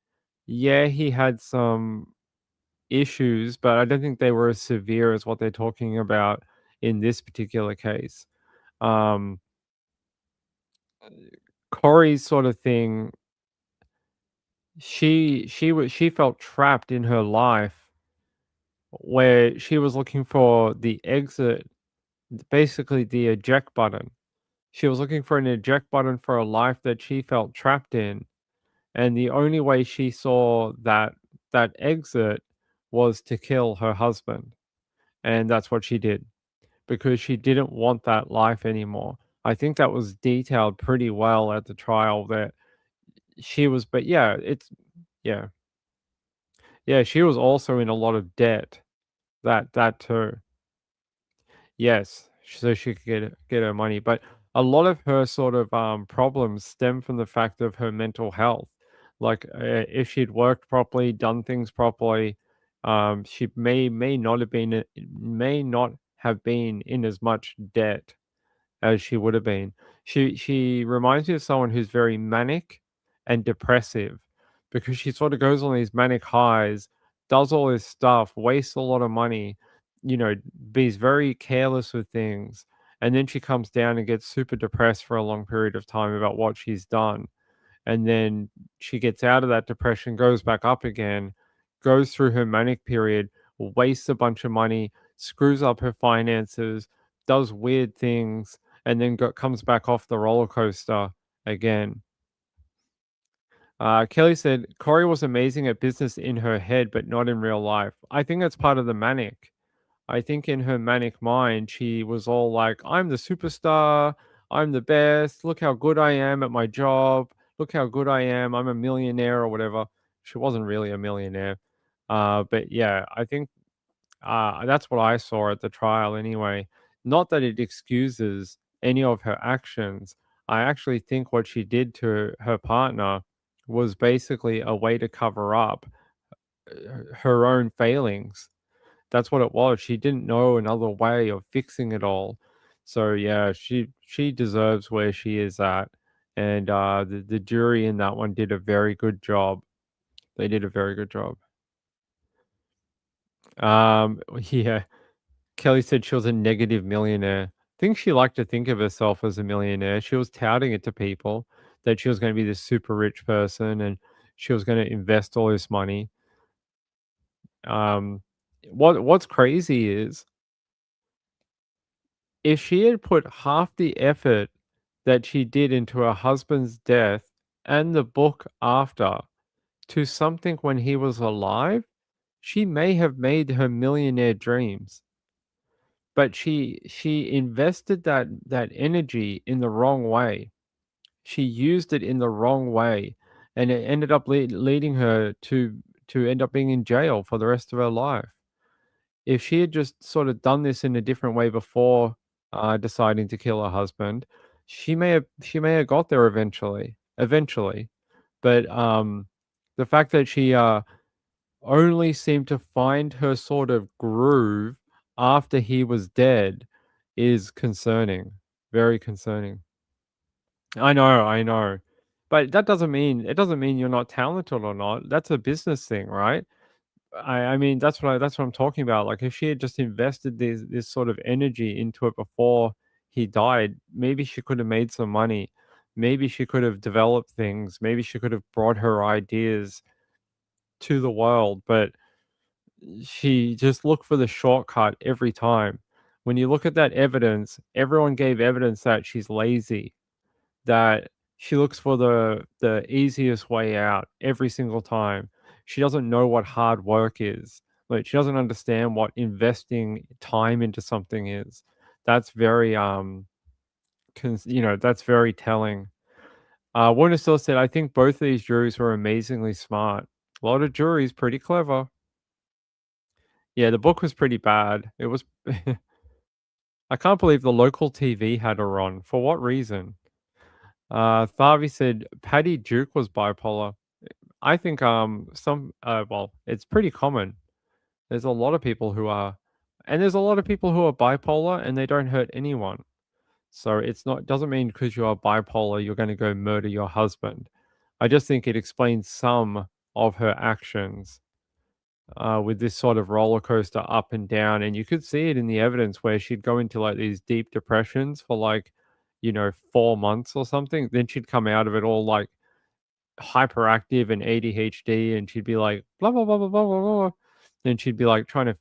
B: Yeah, he had some issues, but I don't think they were as severe as what they're talking about in this particular case. Um, Corey's sort of thing, she felt trapped in her life where she was looking for the exit, basically the eject button. She was looking for an eject button for a life that she felt trapped in, and the only way she saw that exit was to kill her husband, and that's what she did because she didn't want that life anymore. I think that was detailed pretty well at the trial that she was, but yeah, yeah. Yeah, she was also in a lot of debt. That too. Yes, so she could get her money, but a lot of her sort of problems stem from the fact of her mental health. Like if she'd worked properly, done things properly, she may not have been in as much debt as she would have been. She reminds me of someone who's very manic and depressive because she sort of goes on these manic highs, does all this stuff, wastes a lot of money, be very careless with things, and then she comes down and gets super depressed for a long period of time about what she's done. And then she gets out of that depression, goes back up again, goes through her manic period, wastes a bunch of money, screws up her finances, does weird things, and then comes back off the roller coaster again. Kelly said, Corey was amazing at business in her head, but not in real life. I think that's part of the manic. I think in her manic mind, she was all like, I'm the superstar. I'm the best. Look how good I am at my job. Look how good I am. I'm a millionaire or whatever. She wasn't really a millionaire. But yeah, I think that's what I saw at the trial anyway. Not that it excuses any of her actions. I actually think what she did to her partner was basically a way to cover up her own failings. That's what it was. She didn't know another way of fixing it all. So yeah, she deserves where she is at. And the jury in that one did a very good job. They did a very good job. Yeah. Kelly said she was a negative millionaire. I think she liked to think of herself as a millionaire. She was touting it to people that she was going to be this super rich person and she was going to invest all this money. What's crazy is if she had put half the effort that she did into her husband's death and the book after to something when he was alive, she may have made her millionaire dreams. But she invested that energy in the wrong way. She used it in the wrong way, and it ended up leading her to end up being in jail for the rest of her life. If she had just sort of done this in a different way before deciding to kill her husband, she may have got there eventually. But the fact that she only seemed to find her sort of groove after he was dead is concerning. Very concerning. I know. But that doesn't mean it doesn't mean you're not talented or not. That's a business thing, right? I mean that's what I'm talking about. Like if she had just invested this sort of energy into it before he died, maybe she could have made some money. Maybe she could have developed things. Maybe she could have brought her ideas to the world, but she just looked for the shortcut every time. When you look at that evidence, everyone gave evidence that she's lazy, that She looks for the easiest way out every single time. She doesn't know what hard work is. Like, she doesn't understand what investing time into something is. That's very, that's very telling. Warner still said, I think both of these juries were amazingly smart. A lot of juries pretty clever. Yeah, the book was pretty bad. It was. I can't believe the local TV had her on. For what reason? Tharvey said Patty Duke was bipolar. I think well, it's pretty common. There's a lot of people who are, and there's a lot of people who are bipolar and they don't hurt anyone. So it's not doesn't mean because you are bipolar you're going to go murder your husband. I just think it explains some of her actions with this sort of roller coaster up and down, and you could see it in the evidence where she'd go into like these deep depressions for like 4 months or something. Then she'd come out of it all like hyperactive and ADHD, and she'd be like blah blah blah blah blah blah blah. Then she'd be like trying to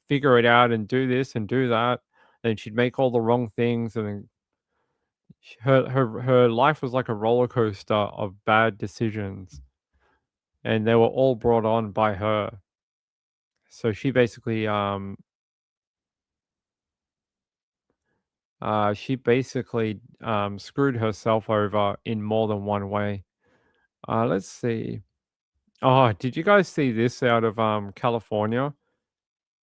B: figure it out and do this and do that. Then she'd make all the wrong things, and then her life was like a roller coaster of bad decisions, and they were all brought on by her. So she basically screwed herself over in more than one way. Let's see. Oh, did you guys see this out of California?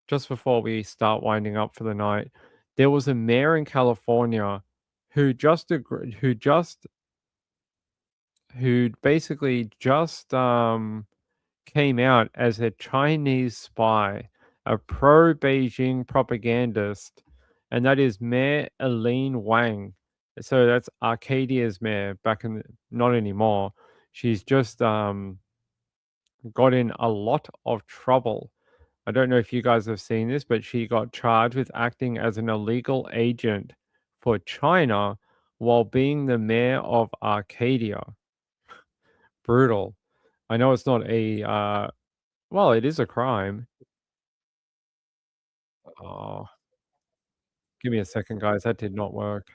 B: Just before we start winding up for the night, there was a mayor in California who basically just came out as a Chinese spy, a pro-Beijing propagandist, and that is Mayor Eileen Wang. So that's Arcadia's mayor back in not anymore. She's just got in a lot of trouble. I don't know if you guys have seen this, but she got charged with acting as an illegal agent for China while being the mayor of Arcadia. Brutal. I know it's not a well, it is a crime. Oh, give me a second, guys. That did not work.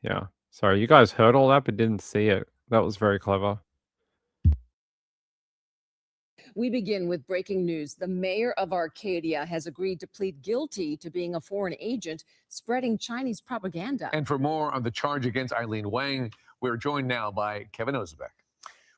B: Yeah. Sorry, you guys heard all that but didn't see it. That was very clever.
I: We begin with breaking news. The mayor of Arcadia has agreed to plead guilty to being a foreign agent spreading Chinese propaganda.
J: And for more on the charge against Eileen Wang, we're joined now by Kevin Ozebek.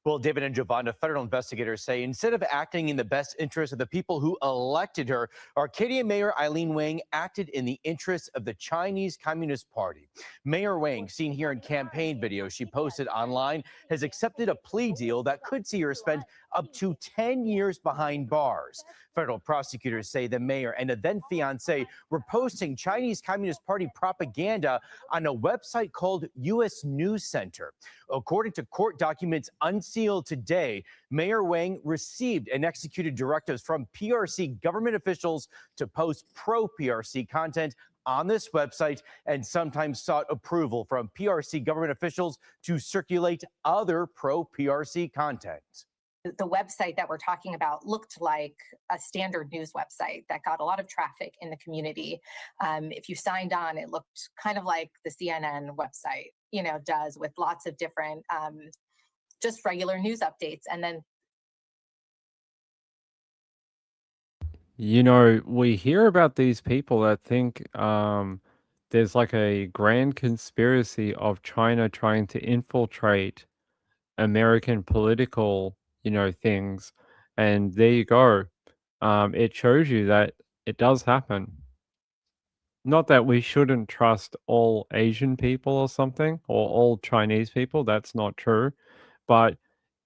K: Well, David and Giovanna, federal investigators say instead of acting in the best interest of the people who elected her, Arcadia Mayor Eileen Wang acted in the interest of the Chinese Communist Party. Mayor Wang, seen here in campaign videos she posted online, has accepted a plea deal that could see her spend up to 10 years behind bars. Federal prosecutors say the mayor and a then fiancé were posting Chinese Communist Party propaganda on a website called U.S. News Center. According to court documents unsealed today, Mayor Wang received and executed directives from PRC government officials to post pro-PRC content on this website, and sometimes sought approval from PRC government officials to circulate other pro-PRC content.
L: The website that we're talking about looked like a standard news website that got a lot of traffic in the community. If you signed on, it looked kind of like the CNN website, does, with lots of different just regular news updates. And then
B: we hear about these people that think there's like a grand conspiracy of China trying to infiltrate American political things, and there you go. It shows you that it does happen. Not that we shouldn't trust all Asian people or something, or all Chinese people. That's not true, but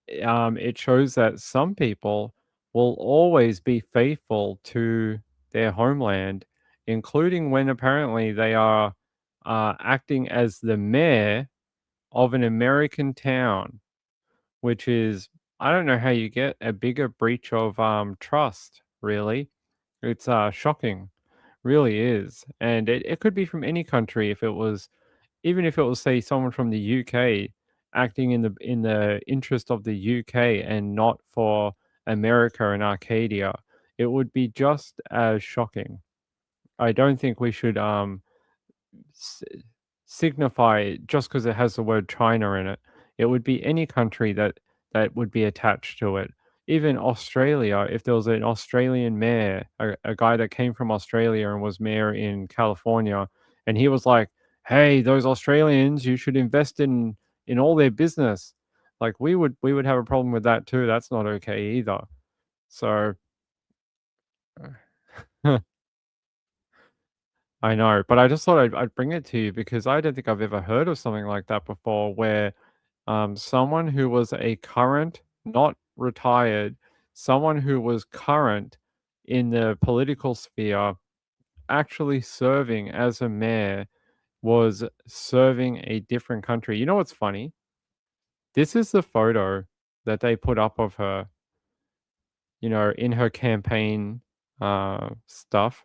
B: it shows that some people will always be faithful to their homeland, including when apparently they are acting as the mayor of an American town, which is, I don't know how you get a bigger breach of trust, really. It's shocking, really is. And it could be from any country if it was, even if it was, say, someone from the UK acting in the interest of the UK and not for America and Arcadia, it would be just as shocking. I don't think we should signify it just because it has the word China in it. It would be any country that would be attached to it. Even Australia, if there was an Australian mayor, a guy that came from Australia and was mayor in California, and he was like, "Hey, those Australians, you should invest in all their business." Like we would have a problem with that too. That's not okay either. So I know, but I just thought I'd bring it to you because I don't think I've ever heard of something like that before, where someone who was a current, not retired, someone who was current in the political sphere, actually serving as a mayor, was serving a different country. You know what's funny? This is the photo that they put up of her, in her campaign stuff.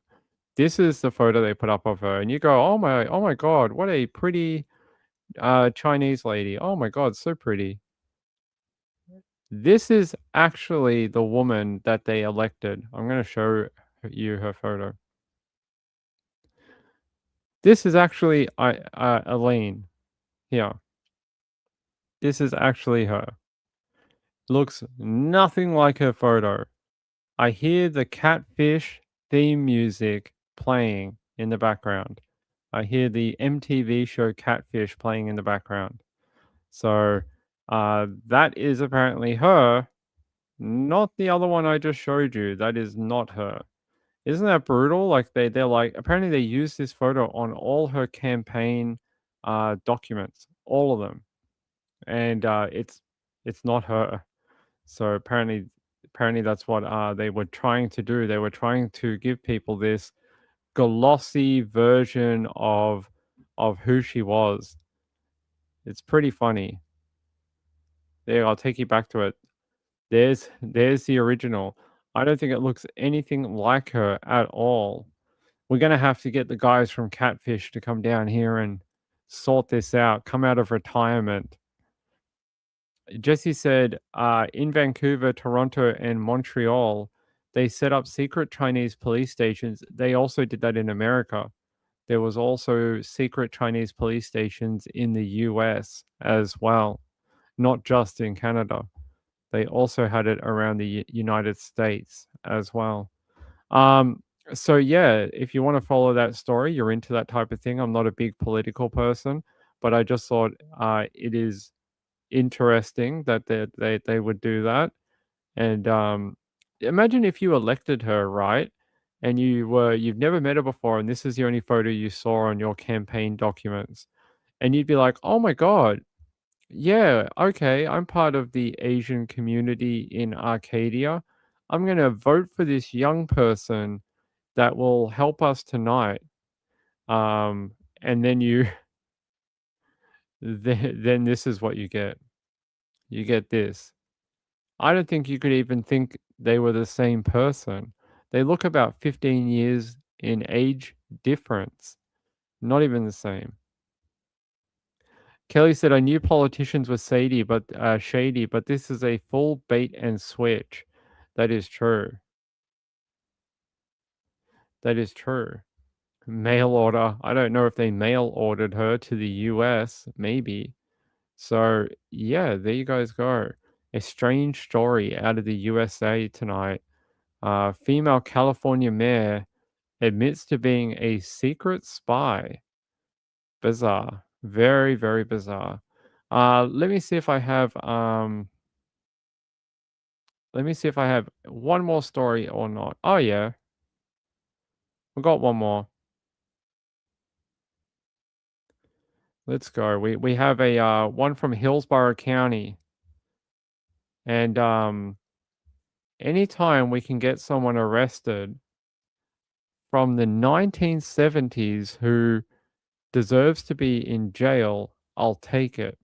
B: This is the photo they put up of her, and you go, oh my God, what a pretty Chinese lady. Oh my God, so pretty. This is actually the woman that they elected. I'm going to show you her photo. This is actually Elaine here. This is actually her. Looks nothing like her photo. I hear the Catfish theme music playing in the background. I hear the MTV show Catfish playing in the background. So that is apparently her, not the other one I just showed you. That is not her. Isn't that brutal? Like they're like, apparently they used this photo on all her campaign documents, all of them, and it's not her. So apparently that's what they were trying to do. They were trying to give people this glossy version of who she was. It's pretty funny. There, I'll take you back to it. There's the original. I don't think it looks anything like her at all. We're gonna have to get the guys from Catfish to come down here and sort this out. Come out of retirement. Jesse said, in Vancouver, Toronto, and Montreal, they set up secret Chinese police stations. They also did that in America. There was also secret Chinese police stations in the US as well, not just in Canada. They also had it around the United States as well. So yeah, if you want to follow that story, you're into that type of thing. I'm not a big political person, but I just thought it is interesting that they would do that. And imagine if you elected her, right? And you've never met her before, and this is the only photo you saw on your campaign documents, and you'd be like, "Oh my God, yeah, okay, I'm part of the Asian community in Arcadia. I'm gonna vote for this young person that will help us tonight." And then you, then this is what you get. You get this. I don't think you could even think they were the same person. They look about 15 years in age difference. Not even the same. Kelly said, I knew politicians were shady, but this is a full bait and switch. That is true. That is true. Mail order. I don't know if they mail ordered her to the US, maybe. So, yeah, there you guys go. A strange story out of the USA tonight. Female California mayor admits to being a secret spy. Bizarre. Very, very bizarre. Let me see if I have one more story or not. Oh yeah. We got one more. Let's go. We have a one from Hillsborough County. And anytime we can get someone arrested from the 1970s who deserves to be in jail, I'll take it.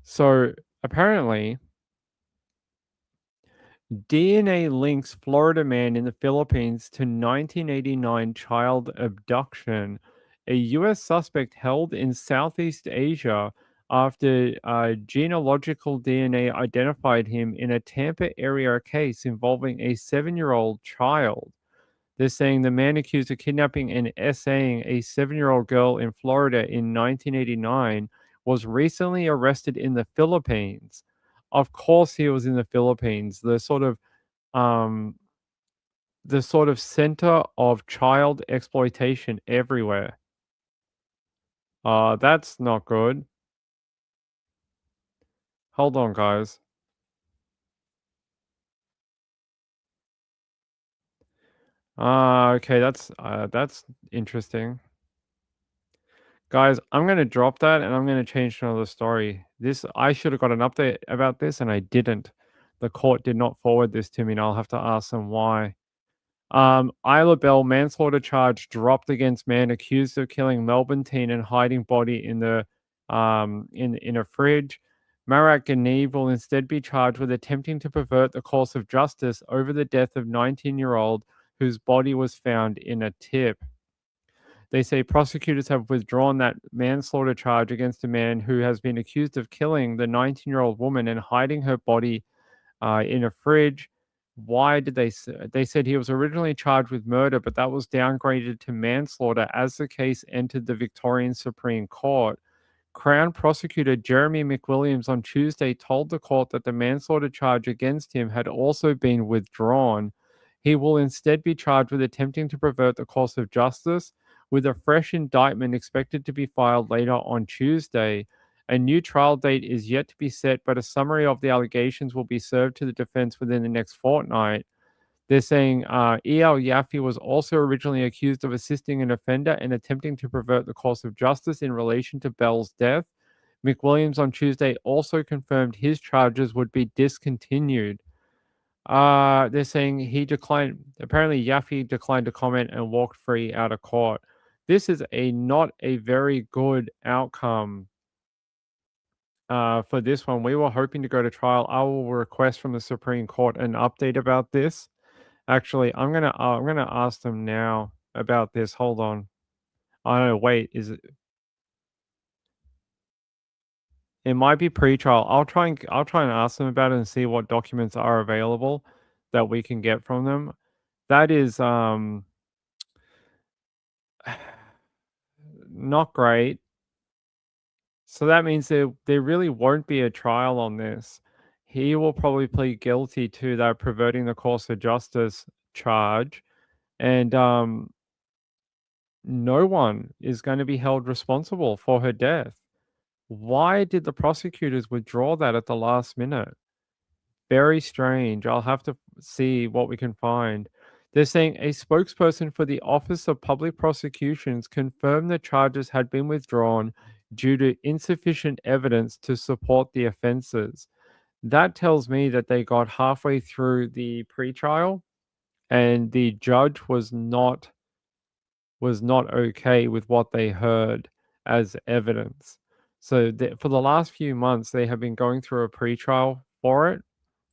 B: So apparently, DNA links Florida man in the Philippines to 1989 child abduction. A U.S. suspect held in Southeast Asia after genealogical DNA identified him in a Tampa area case involving a 7-year-old child. They're saying the man accused of kidnapping and essaying a 7-year-old girl in Florida in 1989 was recently arrested in the Philippines. Of course, he was in the Philippines, the sort of center of child exploitation everywhere. That's not good. Hold on, guys. Okay, that's interesting. Guys, I'm gonna drop that and I'm gonna change to another story. I should have got an update about this and I didn't. The court did not forward this to me and I'll have to ask them why. Isla Belle manslaughter charge dropped against man accused of killing Melbourne teen and hiding body in the in a fridge. Marat Ganeve will instead be charged with attempting to pervert the course of justice over the death of 19-year-old whose body was found in a tip. They say prosecutors have withdrawn that manslaughter charge against a man who has been accused of killing the 19-year-old woman and hiding her body in a fridge. Why did they said he was originally charged with murder, but that was downgraded to manslaughter as the case entered the Victorian Supreme Court. Crown prosecutor Jeremy McWilliams on Tuesday told the court that the manslaughter charge against him had also been withdrawn. He will instead be charged with attempting to pervert the course of justice, with a fresh indictment expected to be filed later on Tuesday. A new trial date is yet to be set, but a summary of the allegations will be served to the defense within the next fortnight. They're saying E.L. Yaffe was also originally accused of assisting an offender and attempting to pervert the course of justice in relation to Bell's death. McWilliams on Tuesday also confirmed his charges would be discontinued. They're saying he declined. Apparently, Yaffe declined to comment and walked free out of court. This is not a very good outcome for this one. We were hoping to go to trial. I will request from the Supreme Court an update about this. Actually, I'm gonna ask them now about this. Hold on. Oh no, wait. Is it? It might be pre-trial. I'll try and ask them about it and see what documents are available that we can get from them. That is not great. So that means there really won't be a trial on this. He will probably plead guilty to that perverting the course of justice charge, and no one is going to be held responsible for her death. Why did the prosecutors withdraw that at the last minute? Very strange. I'll have to see what we can find. They're saying a spokesperson for the Office of Public Prosecutions confirmed the charges had been withdrawn due to insufficient evidence to support the offenses. That tells me that they got halfway through the pretrial and the judge was not okay with what they heard as evidence. So for the last few months, they have been going through a pretrial for it.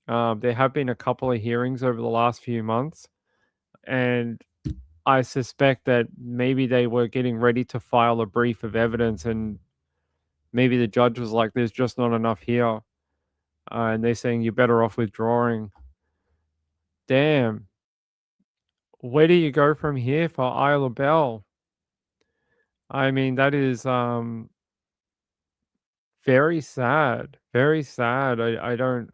B: There have been a couple of hearings over the last few months, and I suspect that maybe they were getting ready to file a brief of evidence, and maybe the judge was like, there's just not enough here. And they're saying you're better off withdrawing. Damn. Where do you go from here for Isla Belle? I mean, that is very sad. Very sad. I don't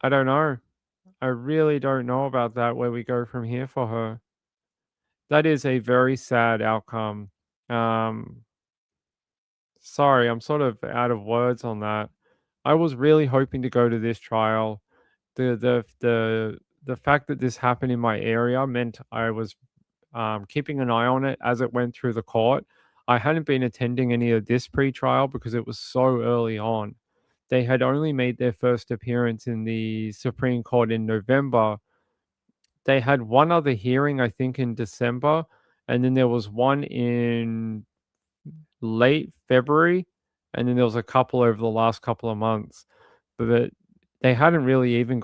B: know. I really don't know about that, where we go from here for her. That is a very sad outcome. Sorry, I'm sort of out of words on that. I was really hoping to go to this trial. The fact that this happened in my area meant I was keeping an eye on it as it went through the court. I hadn't been attending any of this pre-trial because it was so early on. They had only made their first appearance in the Supreme Court in November. They had one other hearing, I think, in December, and then there was one in late February, and then there was a couple over the last couple of months. But they hadn't even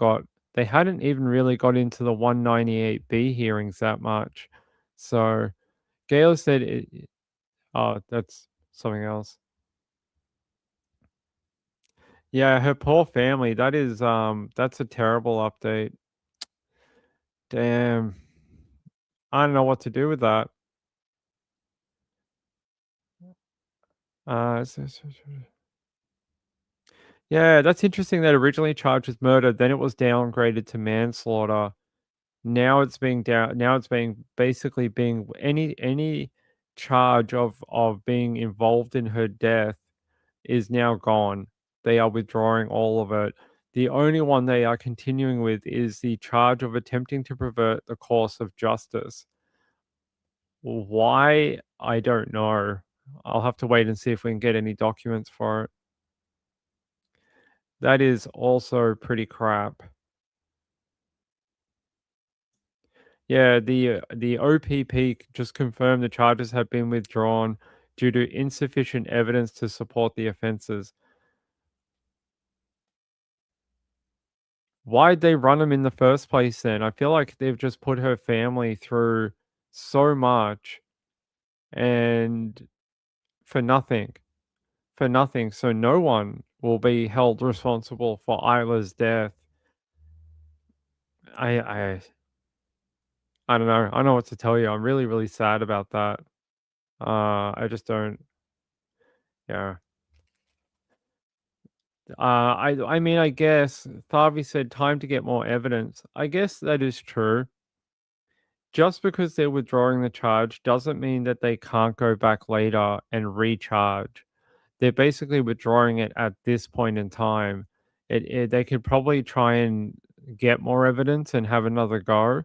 B: really got into the 198B hearings that much. So Gail said, oh, that's something else. Yeah, her poor family. That's a terrible update. Damn. I don't know what to do with that. Yeah, that's interesting that originally charged with murder, then it was downgraded to manslaughter. Now it's being basically being any charge of being involved in her death is now gone. They are withdrawing all of it. The only one they are continuing with is the charge of attempting to pervert the course of justice. Why? I don't know. I'll have to wait and see if we can get any documents for it. That is also pretty crap. Yeah, the OPP just confirmed the charges have been withdrawn due to insufficient evidence to support the offenses. Why'd they run them in the first place then? I feel like they've just put her family through so much and for nothing. For nothing. So no one will be held responsible for Isla's death. I don't know. I don't know what to tell you. I'm really, really sad about that. I just don't. Yeah. I mean, I guess Thavi said time to get more evidence. I guess that is true. Just because they're withdrawing the charge doesn't mean that they can't go back later and recharge. They're basically withdrawing it at this point in time. They could probably try and get more evidence and have another go.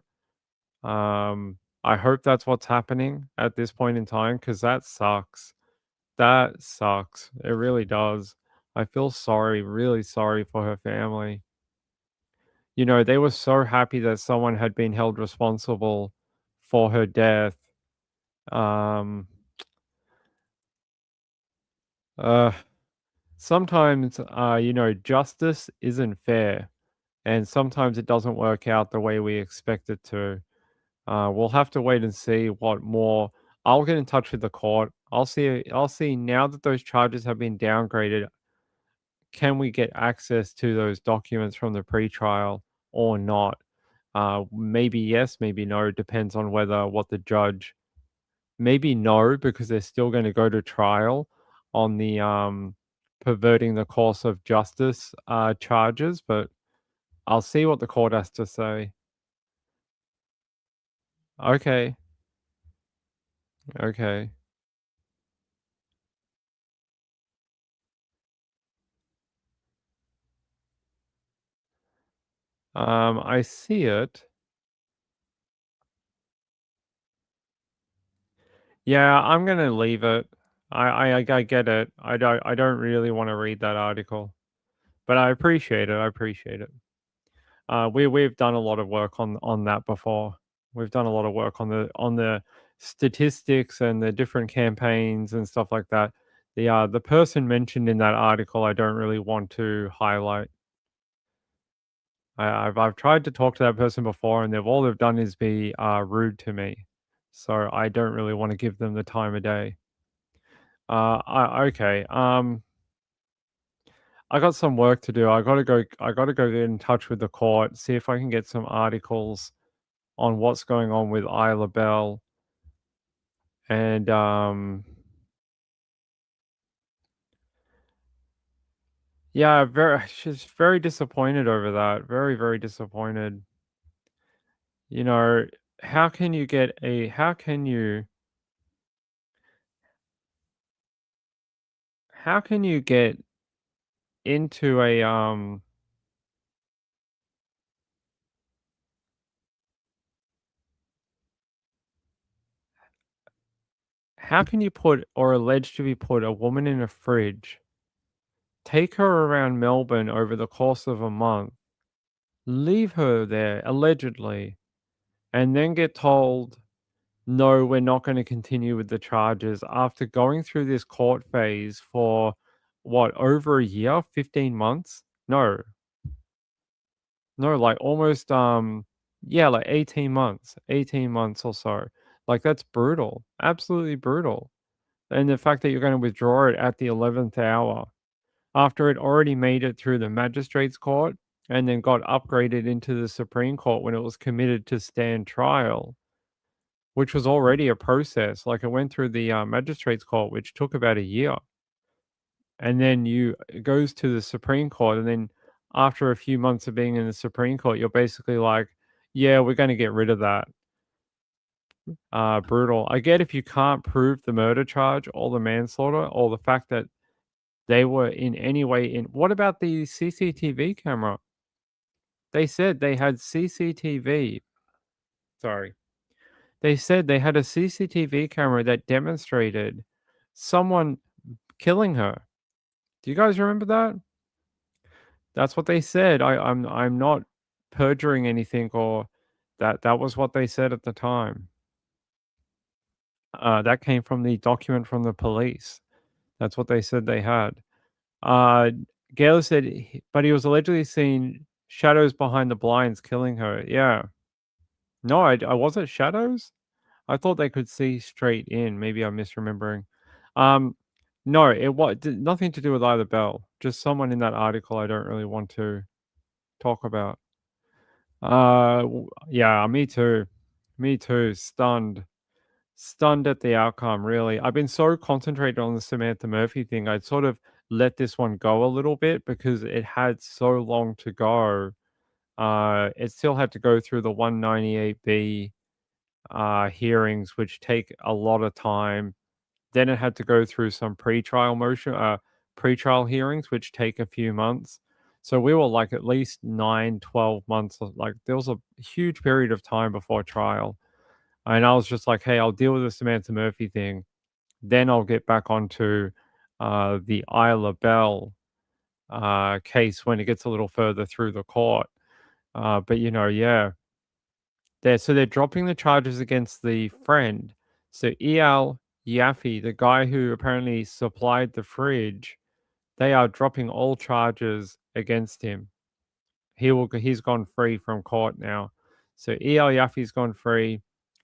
B: I hope that's what's happening at this point in time because that sucks. That sucks. It really does. I feel sorry, really sorry for her family. You know, they were so happy that someone had been held responsible for her death. Um, uh, sometimes, justice isn't fair, and sometimes it doesn't work out the way we expect it to. We'll have to wait and see what more. I'll get in touch with the court. I'll see now that those charges have been downgraded. Can we get access to those documents from the pretrial or not? Maybe yes, maybe no. Depends on what the judge. Maybe no, because they're still going to go to trial on the perverting the course of justice charges. But I'll see what the court has to say. Okay. Okay. I see it. Yeah, I'm gonna leave it. I get it. I don't really want to read that article, but I appreciate it. I appreciate it. We've done a lot of work on that before. We've done a lot of work on the statistics and the different campaigns and stuff like that. The person mentioned in that article, I don't really want to highlight. I've tried to talk to that person before, and all they've done is be rude to me. So I don't really want to give them the time of day. Okay. I got some work to do. I gotta go get in touch with the court, see if I can get some articles on what's going on with Isla Bell. And yeah, she's very disappointed over that. Very, very disappointed. You know, how can you get how can you get into a how can you put or alleged to be put a woman in a fridge, take her around Melbourne over the course of a month, leave her there allegedly, and then get told, no, we're not going to continue with the charges after going through this court phase for what, over a year, 15 months? No, like almost, yeah, like 18 months or so. Like that's brutal, absolutely brutal. And the fact that you're going to withdraw it at the 11th hour. after it already made it through the magistrate's court and then got upgraded into the Supreme Court when it was committed to stand trial, which was already a process. Like, it went through the magistrate's court, which took about a year. And then it goes to the Supreme Court. And then after a few months of being in the Supreme Court, you're basically like, yeah, we're going to get rid of that. Brutal. I get if you can't prove the murder charge or the manslaughter or the fact that they were in any way in. What about the CCTV camera? They said they had CCTV. Sorry. They said they had a CCTV camera that demonstrated someone killing her. Do you guys remember that? That's what they said. I'm not perjuring anything, or that was what they said at the time. That came from the document from the police. That's what they said they had. Gail said, but he was allegedly seen shadows behind the blinds killing her. Yeah. No, I wasn't shadows. I thought they could see straight in. Maybe I'm misremembering. No, it was nothing to do with either Bell. Just someone in that article I don't really want to talk about. Yeah, me too. Me too. Stunned. Stunned at the outcome, really. I've been so concentrated on the Samantha Murphy thing. I'd sort of let this one go a little bit because it had so long to go. It still had to go through the 198B hearings, which take a lot of time. Then it had to go through some pretrial hearings, which take a few months. So we were like at least 9-12 months. Like, there was a huge period of time before trial. And I was just like, hey, I'll deal with the Samantha Murphy thing. Then I'll get back onto the Isla Bell case when it gets a little further through the court. But, yeah. They're dropping the charges against the friend. So Eyal Yaffe, the guy who apparently supplied the fridge, they are dropping all charges against him. He's gone free from court now. So Eyal Yaffe's gone free.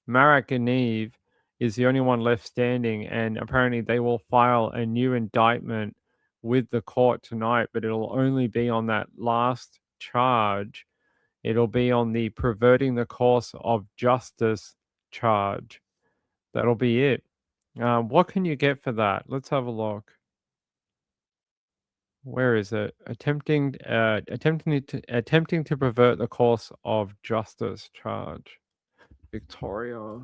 B: Marak Ganiv is the only one left standing, and apparently they will file a new indictment with the court tonight, but it'll only be on that last charge. It'll be on the perverting the course of justice charge. That'll be it. What can you get for that? Let's have a look. Where is it? Attempting to pervert the course of justice charge. Victoria.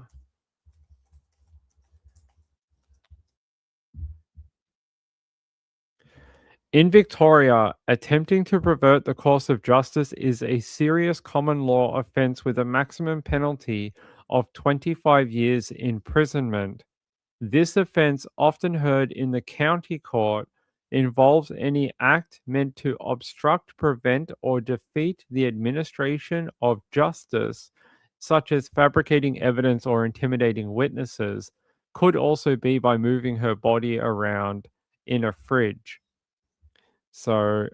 B: In Victoria, attempting to pervert the course of justice is a serious common law offence with a maximum penalty of 25 years imprisonment. This offence, often heard in the county court, involves any act meant to obstruct, prevent, or defeat the administration of justice, such as fabricating evidence or intimidating witnesses. Could also be by moving her body around in a fridge. So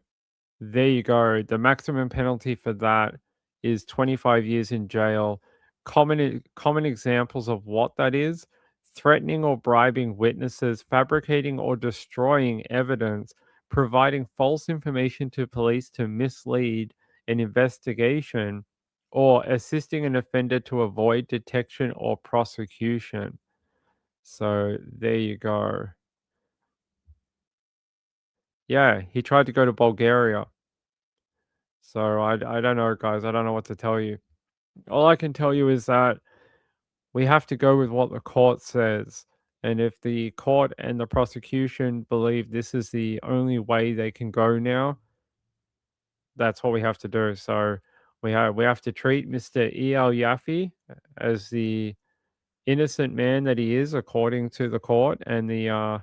B: there you go. The maximum penalty for that is 25 years in jail. Common examples of what that is: threatening or bribing witnesses, fabricating or destroying evidence, providing false information to police to mislead an investigation, or assisting an offender to avoid detection or prosecution. So there you go. Yeah, he tried to go to Bulgaria. So I don't know, guys. I don't know what to tell you. All I can tell you is that we have to go with what the court says. And if the court and the prosecution believe this is the only way they can go now, that's what we have to do. So we have to treat Mr. Eyal Yaffe as the innocent man that he is, according to the court, and the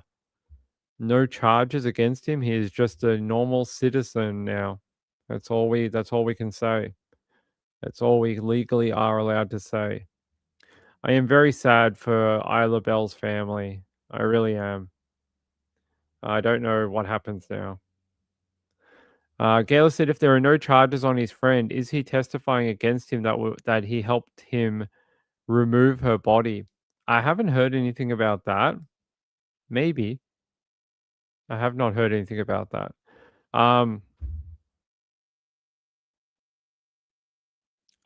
B: no charges against him. He is just a normal citizen now. That's all we can say. That's all we legally are allowed to say. I am very sad for Isla Bell's family. I really am. I don't know what happens now. Gail said if there are no charges on his friend, is he testifying against him that he helped him remove her body? I haven't heard anything about that. Maybe. I have not heard anything about that. I'll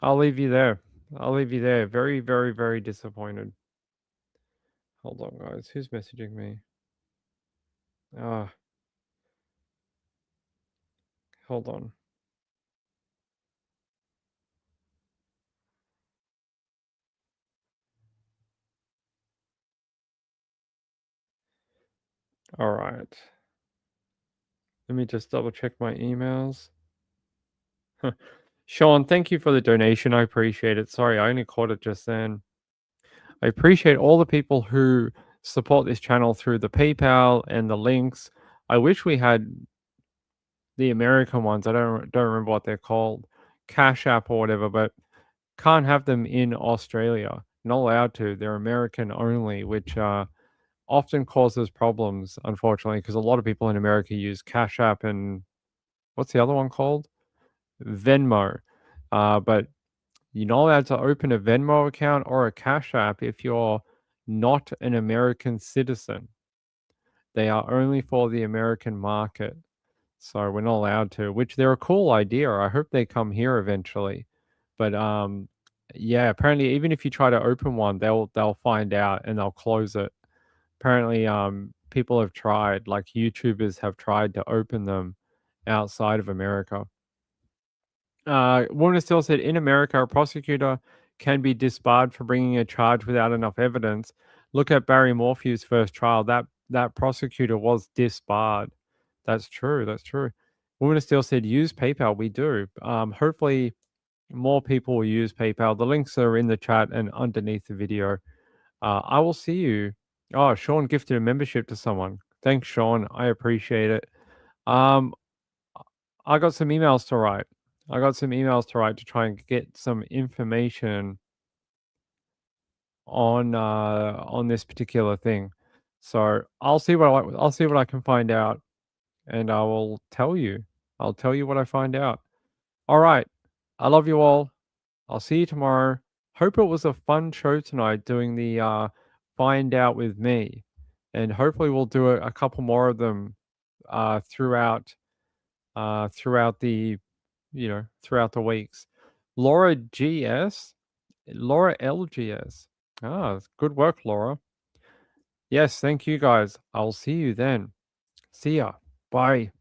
B: leave you there. I'll leave you there. Very, very, very disappointed. Hold on, guys. Who's messaging me? Hold on. All right. Let me just double check my emails. Sean, thank you for the donation. I appreciate it. Sorry, I only caught it just then. I appreciate all the people who support this channel through the PayPal and the links. I wish we had the American ones. I don't remember what they're called, Cash App or whatever, but can't have them in Australia. Not allowed to. They're American only, which often causes problems, unfortunately, because a lot of people in America use Cash App and what's the other one called? Venmo. But you're not allowed to open a Venmo account or a Cash App if you're not an American citizen. They are only for the American market. So we're not allowed to, which they're a cool idea. I hope they come here eventually. But yeah, apparently even if you try to open one, they'll find out and they'll close it. Apparently people have tried, like YouTubers have tried to open them outside of America. Woman still said, in America, a prosecutor can be disbarred for bringing a charge without enough evidence. Look at Barry Morphew's first trial. That prosecutor was disbarred. That's true. That's true. Woman still said, use PayPal. We do. Hopefully, more people will use PayPal. The links are in the chat and underneath the video. I will see you. Oh, Sean gifted a membership to someone. Thanks, Sean. I appreciate it. I got some emails to write. To try and get some information on this particular thing. So I'll see what I can find out, and I will tell you. I'll tell you what I find out. All right. I love you all. I'll see you tomorrow. Hope it was a fun show tonight doing the find out with me, and hopefully we'll do a couple more of them throughout the throughout the weeks. Laura LGS. Good work, Laura. Yes, thank you guys. I'll see you then. See ya. Bye.